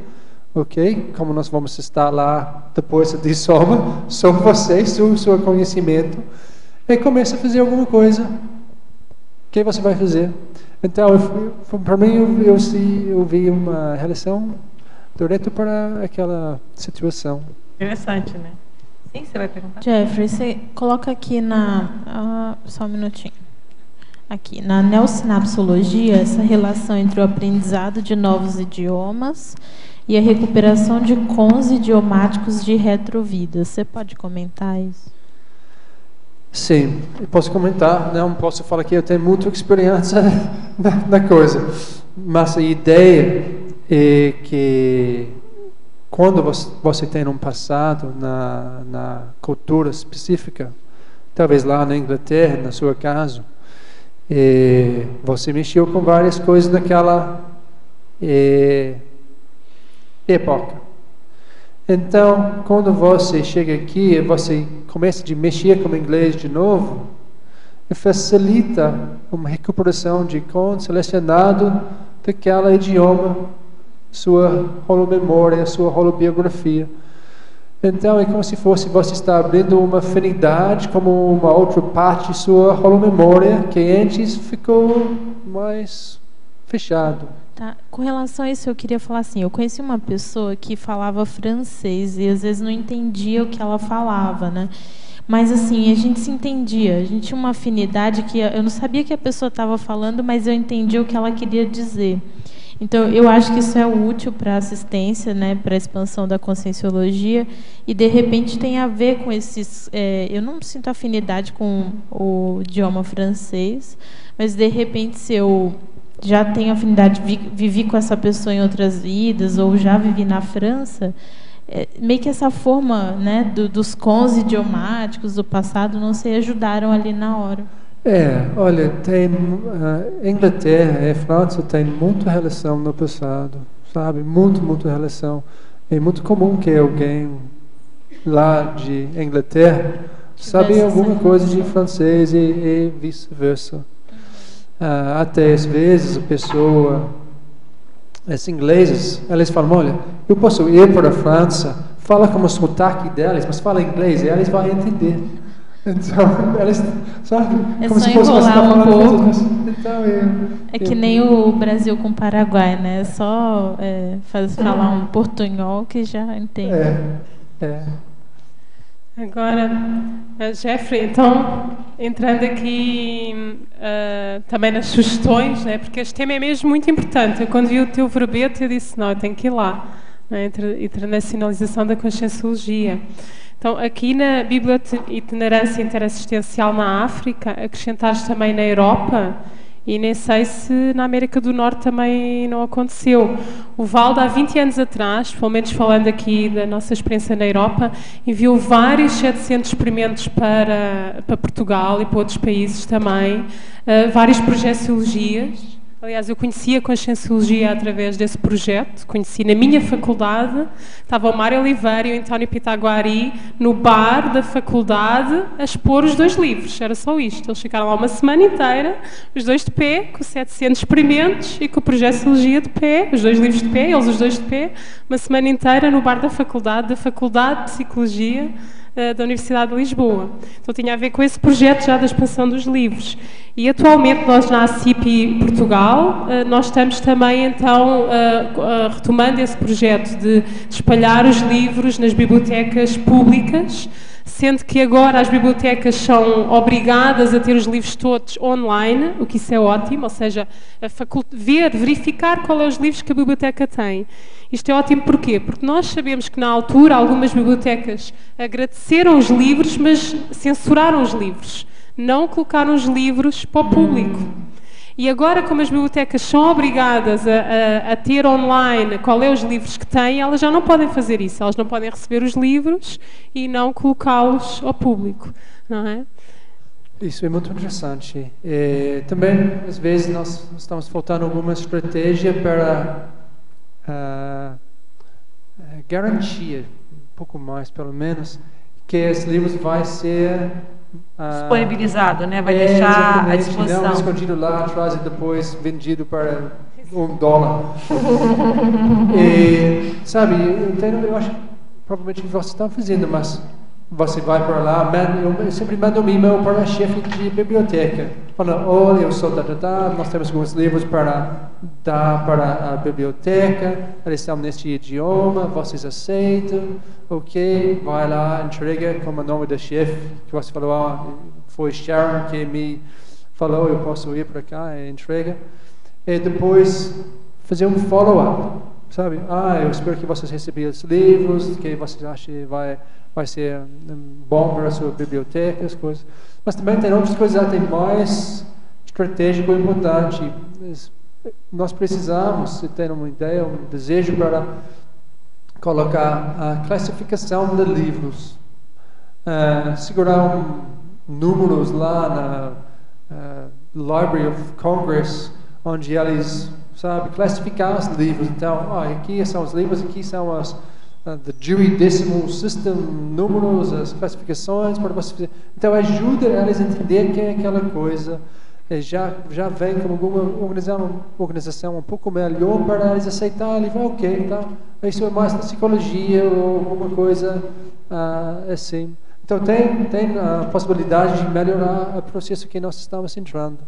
Ok? Como nós vamos estar lá depois de soma, só você, seu conhecimento. e começa a fazer alguma coisa. O que você vai fazer? Então, para mim, eu vi uma relação direta para aquela situação. Interessante, né? Sim, você vai perguntar? Jeffrey, você coloca aqui só um minutinho. Aqui, na neossinapsologia, essa relação entre o aprendizado de novos idiomas e a recuperação de cons idiomáticos de retrovida. Você pode comentar isso? Sim, eu posso comentar. Não posso falar que eu tenho muita experiência na coisa. Mas a ideia é que quando você tem um passado na cultura específica, talvez lá na Inglaterra, no seu caso, você mexeu com várias coisas naquela época. Então, quando você chega aqui, você começa a mexer com o inglês de novo, e facilita uma recuperação de conteúdo selecionado daquele idioma, sua holomemória, sua holobiografia. Então, é como se fosse você está abrindo uma afinidade como uma outra parte de sua holomemória que antes ficou mais fechado. Tá. Com relação a isso, eu queria falar assim, eu conheci uma pessoa que falava francês e às vezes não entendia o que ela falava, né? Mas assim, a gente se entendia, a gente tinha uma afinidade que eu não sabia que a pessoa estava falando, mas eu entendia o que ela queria dizer. Então, eu acho que isso é útil para a assistência, né, para a expansão da conscienciologia, e, de repente, tem a ver com esses... eu não sinto afinidade com o idioma francês, mas, de repente, se eu já tenho afinidade, vivi com essa pessoa em outras vidas, ou já vivi na França, meio que essa forma, né, dos cons idiomáticos do passado, não sei, ajudaram ali na hora. Olha, tem Inglaterra e França tem muita relação no passado, sabe? Muita relação. É muito comum que alguém lá de Inglaterra sabe alguma coisa de francês e vice-versa. Até às vezes a pessoa, as inglesas, elas falam, olha, eu posso ir para a França, fala como o sotaque delas, mas fala inglês e elas vão entender. Então, elas, sabe? Como se fosse enrolar um pouco. Então, que nem o Brasil com o Paraguai, né? É só falar um portunhol que já entende. Agora, Jeffrey, então, entrando aqui também nas sugestões, né? Porque este tema é mesmo muito importante. Eu, quando vi o teu verbete, eu disse, não, eu tenho que ir lá. Né? Internacionalização da conscienciologia. Então, aqui na Biblioitinerância Interassistencial na África, acrescentares também na Europa, e nem sei se na América do Norte também não aconteceu. O Valdo, há 20 anos atrás, pelo menos falando aqui da nossa experiência na Europa, enviou vários 700 experimentos para Portugal e para outros países também, várias projeciologias. Aliás, eu conheci a conscienciologia através desse projeto, conheci na minha faculdade, estava o Mário Oliveira e o António Pitaguari no bar da faculdade a expor os dois livros, era só isto. Eles ficaram lá uma semana inteira, os dois de pé, com 700 experimentos e com a projeciologia de pé, os dois livros de pé, eles os dois de pé, uma semana inteira no bar da Faculdade de Psicologia da Universidade de Lisboa. Então tinha a ver com esse projeto já da expansão dos livros. E atualmente nós na ACIP Portugal, nós estamos também então retomando esse projeto de espalhar os livros nas bibliotecas públicas, sendo que agora as bibliotecas são obrigadas a ter os livros todos online, o que isso é ótimo, ou seja, verificar qual é os livros que a biblioteca tem. Isto é ótimo porquê? Porque nós sabemos que na altura algumas bibliotecas agradeceram os livros, mas censuraram os livros, não colocaram os livros para o público. E agora, como as bibliotecas são obrigadas a ter online qual é os livros que têm, elas já não podem fazer isso, elas não podem receber os livros e não colocá-los ao público, não é? Isso é muito interessante. Também, às vezes, nós estamos faltando alguma estratégia para garantir, um pouco mais, pelo menos, que esses livros vai ser disponibilizado, né? Vai deixar à disposição. Não escondido lá atrás e depois vendido para $1. Sabe, eu acho que provavelmente você está fazendo, mas você vai para lá, eu sempre mando um e-mail para a chefe de biblioteca, falando, olha, eu sou nós temos alguns livros para dar para a biblioteca, eles estão neste idioma, vocês aceitam? Ok, vai lá, entrega como o nome da chefe, que você falou, foi Sharon que me falou, eu posso ir para cá, entrega. E depois fazer um follow-up, sabe? Eu espero que vocês recebam os livros, que vocês acham que vai ser bom para a sua biblioteca, as coisas. Mas também tem outras coisas até mais estratégico e importante. Nós precisamos, se tem uma ideia, um desejo para colocar a classificação de livros, segurar números lá na Library of Congress, onde eles, sabe, classificar os livros. Então, aqui são os livros, aqui são as the Dewey Decimal System, números, as classificações para você fazer. Então, ajuda eles a entender que é aquela coisa. Já vem como alguma organização um pouco melhor para eles aceitarem. Ok, então, isso é mais da psicologia ou alguma coisa assim. Então, tem a possibilidade de melhorar o processo que nós estamos entrando.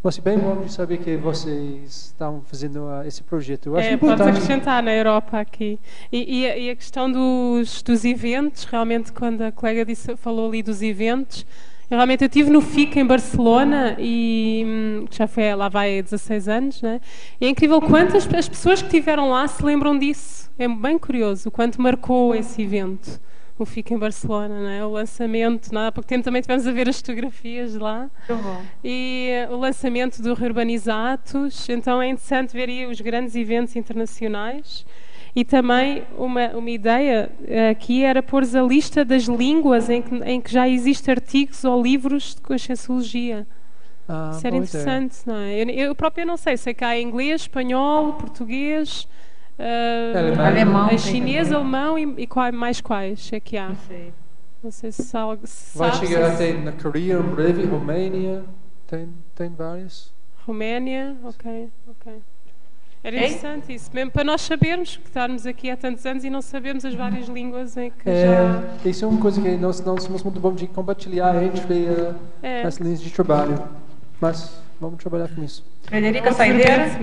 Mas é bem bom de saber que vocês estão fazendo esse projeto. Eu acho importante. Pode acrescentar na Europa aqui. E a questão dos eventos, realmente, quando a colega falou ali dos eventos, eu estive no FIC em Barcelona, e já foi, lá vai 16 anos, né? E é incrível quantas as pessoas que estiveram lá se lembram disso. É bem curioso o quanto marcou esse evento. O FIC em Barcelona, não é? O lançamento, há pouco tempo também tivemos a ver as fotografias lá. E o lançamento do Reurbanizatus. Então é interessante ver aí os grandes eventos internacionais. E também uma ideia aqui era pôr a lista das línguas em que já existem artigos ou livros de conscienciologia. Isso era interessante, não é? Eu próprio não sei que há inglês, espanhol, português, alemão, chinês, alemão e mais quais é que há? Não sei se vai chegar até na Coreia, em breve, Romênia, tem vários. Roménia, ok. Era interessante isso, mesmo para nós sabermos que estarmos aqui há tantos anos e não sabemos as várias línguas em que já... Isso é uma coisa que nós não somos muito bons de compartilhar entre as linhas de trabalho, mas vamos trabalhar com isso. Frederica Saideira.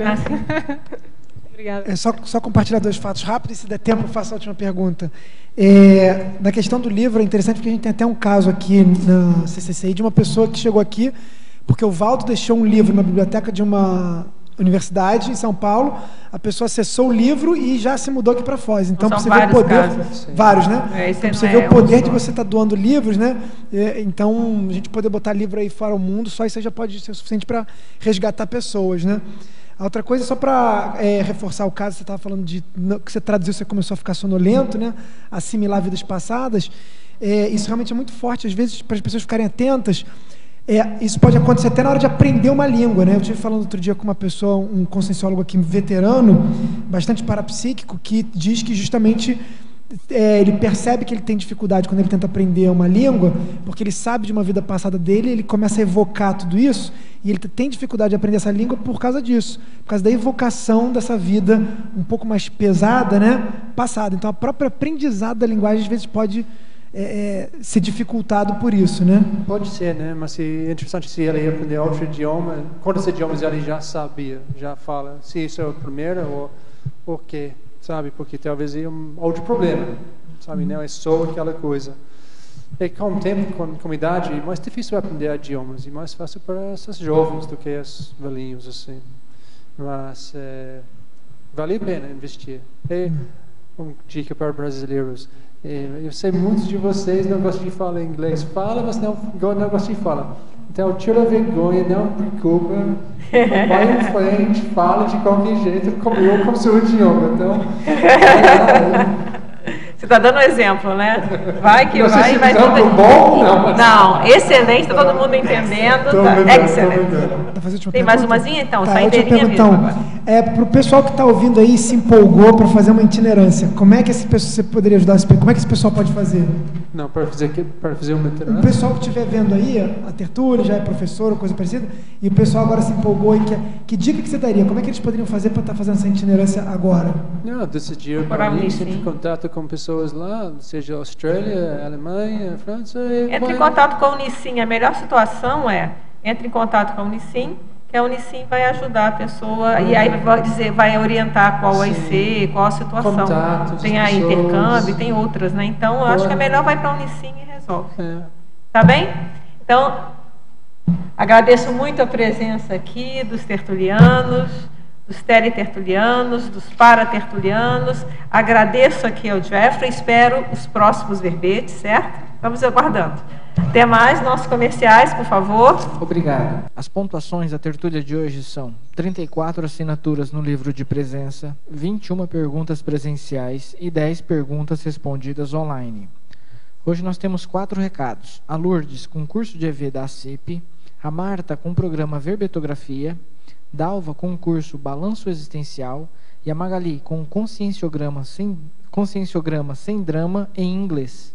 Obrigada. Só compartilhar dois fatos rápidos, se der tempo eu faço a última pergunta. Na questão do livro, é interessante porque a gente tem até um caso aqui na CCCI de uma pessoa que chegou aqui porque o Valdo deixou um livro na biblioteca de uma universidade em São Paulo, a pessoa acessou o livro e já se mudou aqui para Foz. Então, para você ver o poder... Vários, né? Então, você vê o poder de você estar doando livros, né? Então, a gente poder botar livro aí fora o mundo, só isso aí já pode ser suficiente para resgatar pessoas, né? A outra coisa, só para reforçar o caso, você estava falando de que você traduziu, você começou a ficar sonolento, né? Assimilar vidas passadas. Isso realmente é muito forte. Às vezes, para as pessoas ficarem atentas, isso pode acontecer até na hora de aprender uma língua, né? Eu estive falando outro dia com uma pessoa, um conscienciólogo aqui, veterano, bastante parapsíquico, que diz que justamente ele percebe que ele tem dificuldade quando ele tenta aprender uma língua, porque ele sabe de uma vida passada dele, ele começa a evocar tudo isso, e ele tem dificuldade de aprender essa língua por causa disso, por causa da evocação dessa vida um pouco mais pesada, né? Passada. Então, a própria aprendizado da linguagem, às vezes, pode ser dificultado por isso, né? Pode ser, né? Mas é interessante se ele aprender outro idioma, quantos idiomas ele já sabia, já fala, se isso é o primeiro ou o quê, sabe? Porque talvez é um outro problema, sabe? Não é só aquela coisa. E com o tempo, com a idade, é mais difícil aprender idiomas e mais fácil para esses jovens do que os velhinhos, assim. Mas vale a pena investir. E uma dica para brasileiros. Eu sei muitos de vocês não gostam de falar inglês. Fala, mas não gostam de falar. Então, tira a vergonha, não preocupa. Vai em frente, fala de qualquer jeito, como seu idioma. Então, você está dando um exemplo, né? Vai que vai. Vai tudo bom? Não, excelente, está todo mundo entendendo. Excelente. Tem mais umazinha, então? Saideirinha mesmo agora. Para o pessoal que está ouvindo aí, se empolgou para fazer uma itinerância, como é que você poderia ajudar? Como é que esse pessoal pode fazer? Não, para fazer uma itinerância? O pessoal que estiver vendo aí, a tertúlia, já é professor ou coisa parecida, e o pessoal agora se empolgou e que dica que você daria? Como é que eles poderiam fazer para estar fazendo essa itinerância agora? Não, decidir para mim, sempre em contato com pessoas lá, seja Austrália, Alemanha, França. Entre em contato com a Unicim. A melhor situação entre em contato com a Unicim, que a Unicim vai ajudar a pessoa e aí vai orientar qual vai ser, qual a situação. Contatos, tem a intercâmbio, tem outras, né? Então, eu acho que é melhor vai para a Unicim e resolve. Tá bem? Então, agradeço muito a presença aqui dos tertulianos, dos teletertulianos, dos paratertulianos. Agradeço aqui ao Jeffrey, espero os próximos verbetes, certo? Estamos aguardando. Até mais, nossos comerciais, por favor. Obrigado. As pontuações da tertúlia de hoje são 34 assinaturas no livro de presença, 21 perguntas presenciais e 10 perguntas respondidas online. Hoje nós temos 4 recados. A Lourdes com curso de EV da CIP, a Marta com o programa Verbetografia, Dalva com o curso Balanço Existencial e a Magali com conscienciograma sem drama em inglês.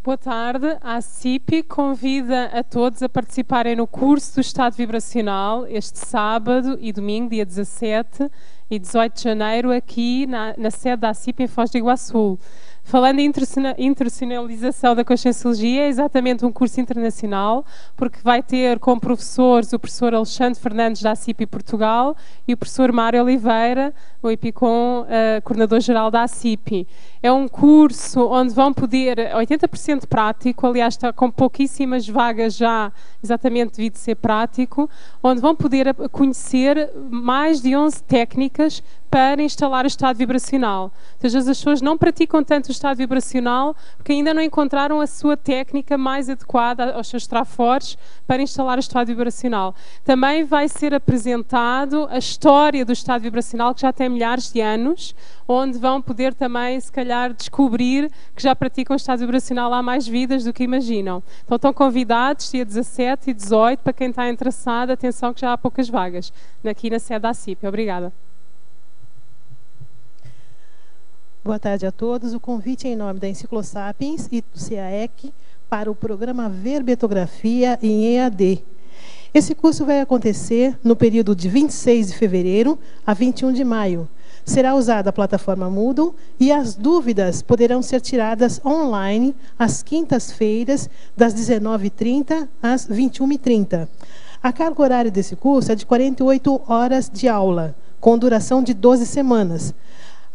Boa tarde. A CIP convida a todos a participarem no curso do Estado Vibracional este sábado e domingo, dia 17 e 18 de janeiro, aqui na sede da CIP em Foz do Iguaçu. Falando em internacionalização da Conscienciologia, é exatamente um curso internacional, porque vai ter como professores o professor Alexandre Fernandes da ACIP Portugal e o professor Mário Oliveira, o EPICOM, coordenador-geral da ACIP. É um curso onde vão poder, 80% prático, aliás está com pouquíssimas vagas já, exatamente devido a ser prático, onde vão poder conhecer mais de 11 técnicas para instalar o estado vibracional. Ou seja, as pessoas não praticam tanto o estado vibracional porque ainda não encontraram a sua técnica mais adequada aos seus trafores para instalar o estado vibracional. Também vai ser apresentado a história do estado vibracional, que já tem milhares de anos, onde vão poder também, se calhar, descobrir que já praticam o estado vibracional há mais vidas do que imaginam. Então estão convidados dia 17 e 18, para quem está interessado, atenção que já há poucas vagas aqui na sede da CIP. Obrigada. Boa tarde a todos. O convite é em nome da Enciclosapiens e do CAEC para o programa Verbetografia em EAD. Esse curso vai acontecer no período de 26 de fevereiro a 21 de maio. Será usada a plataforma Moodle e as dúvidas poderão ser tiradas online às quintas-feiras, das 19h30 às 21h30. A carga horária desse curso é de 48 horas de aula, com duração de 12 semanas.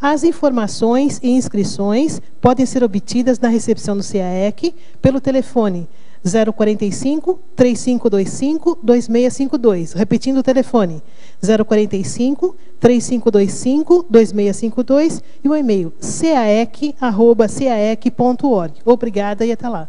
As informações e inscrições podem ser obtidas na recepção do CAEC pelo telefone 045 3525 2652. Repetindo o telefone 045 3525 2652 e o e-mail caec@caec.org. Obrigada e até lá.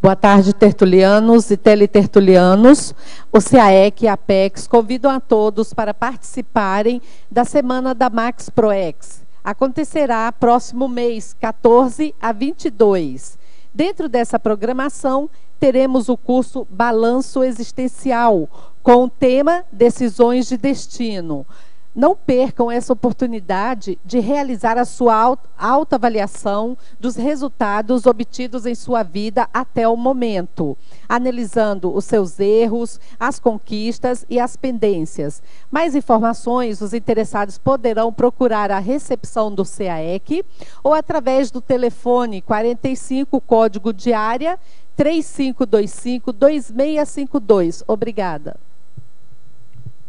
Boa tarde, tertulianos e teletertulianos. O CAEC e a Apex convidam a todos para participarem da Semana da Max ProEx. Acontecerá próximo mês, 14 a 22. Dentro dessa programação, teremos o curso Balanço Existencial, com o tema Decisões de Destino. Não percam essa oportunidade de realizar a sua autoavaliação dos resultados obtidos em sua vida até o momento, analisando os seus erros, as conquistas e as pendências. Mais informações, os interessados poderão procurar a recepção do CAEC ou através do telefone 45, código de área 3525-2652. Obrigada.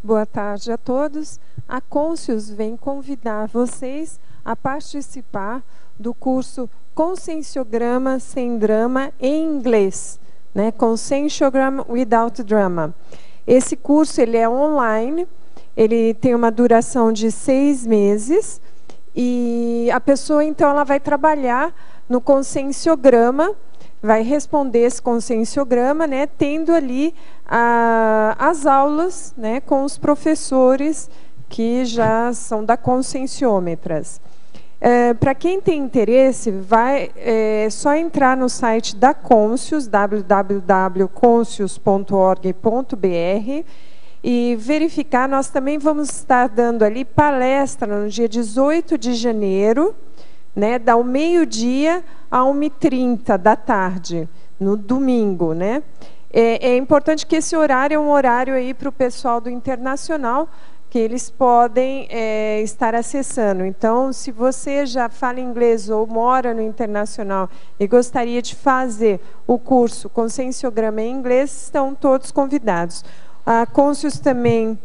Boa tarde a todos. A Conscius vem convidar vocês a participar do curso Conscienciograma sem drama em inglês, né? Conscienciogram without drama. Esse curso ele é online, ele tem uma duração de 6 meses e a pessoa então ela vai trabalhar no conscienciograma, vai responder esse conscienciograma, né, tendo ali as aulas, né, com os professores que já são da conscienciômetras. Para quem tem interesse, é só entrar no site da Conscius, www.conscius.org.br, e verificar. Nós também vamos estar dando ali palestra no dia 18 de janeiro, né, da 12h a 1h30 da tarde, no domingo, né? É importante que esse horário é um horário aí para o pessoal do internacional, que eles podem estar acessando. Então, se você já fala inglês ou mora no internacional e gostaria de fazer o curso Conscienciograma em inglês, estão todos convidados. A Conscius também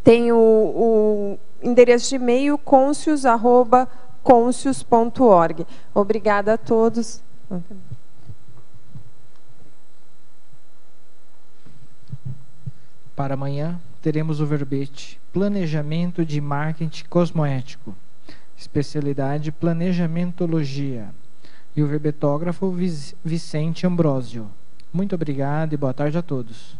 tem o endereço de e-mail conscius@conscius.org. Obrigada a todos. Para amanhã, teremos o verbete Planejamento de Marketing Cosmoético, especialidade Planejamentologia, e o verbetógrafo Vicente Ambrósio. Muito obrigado e boa tarde a todos.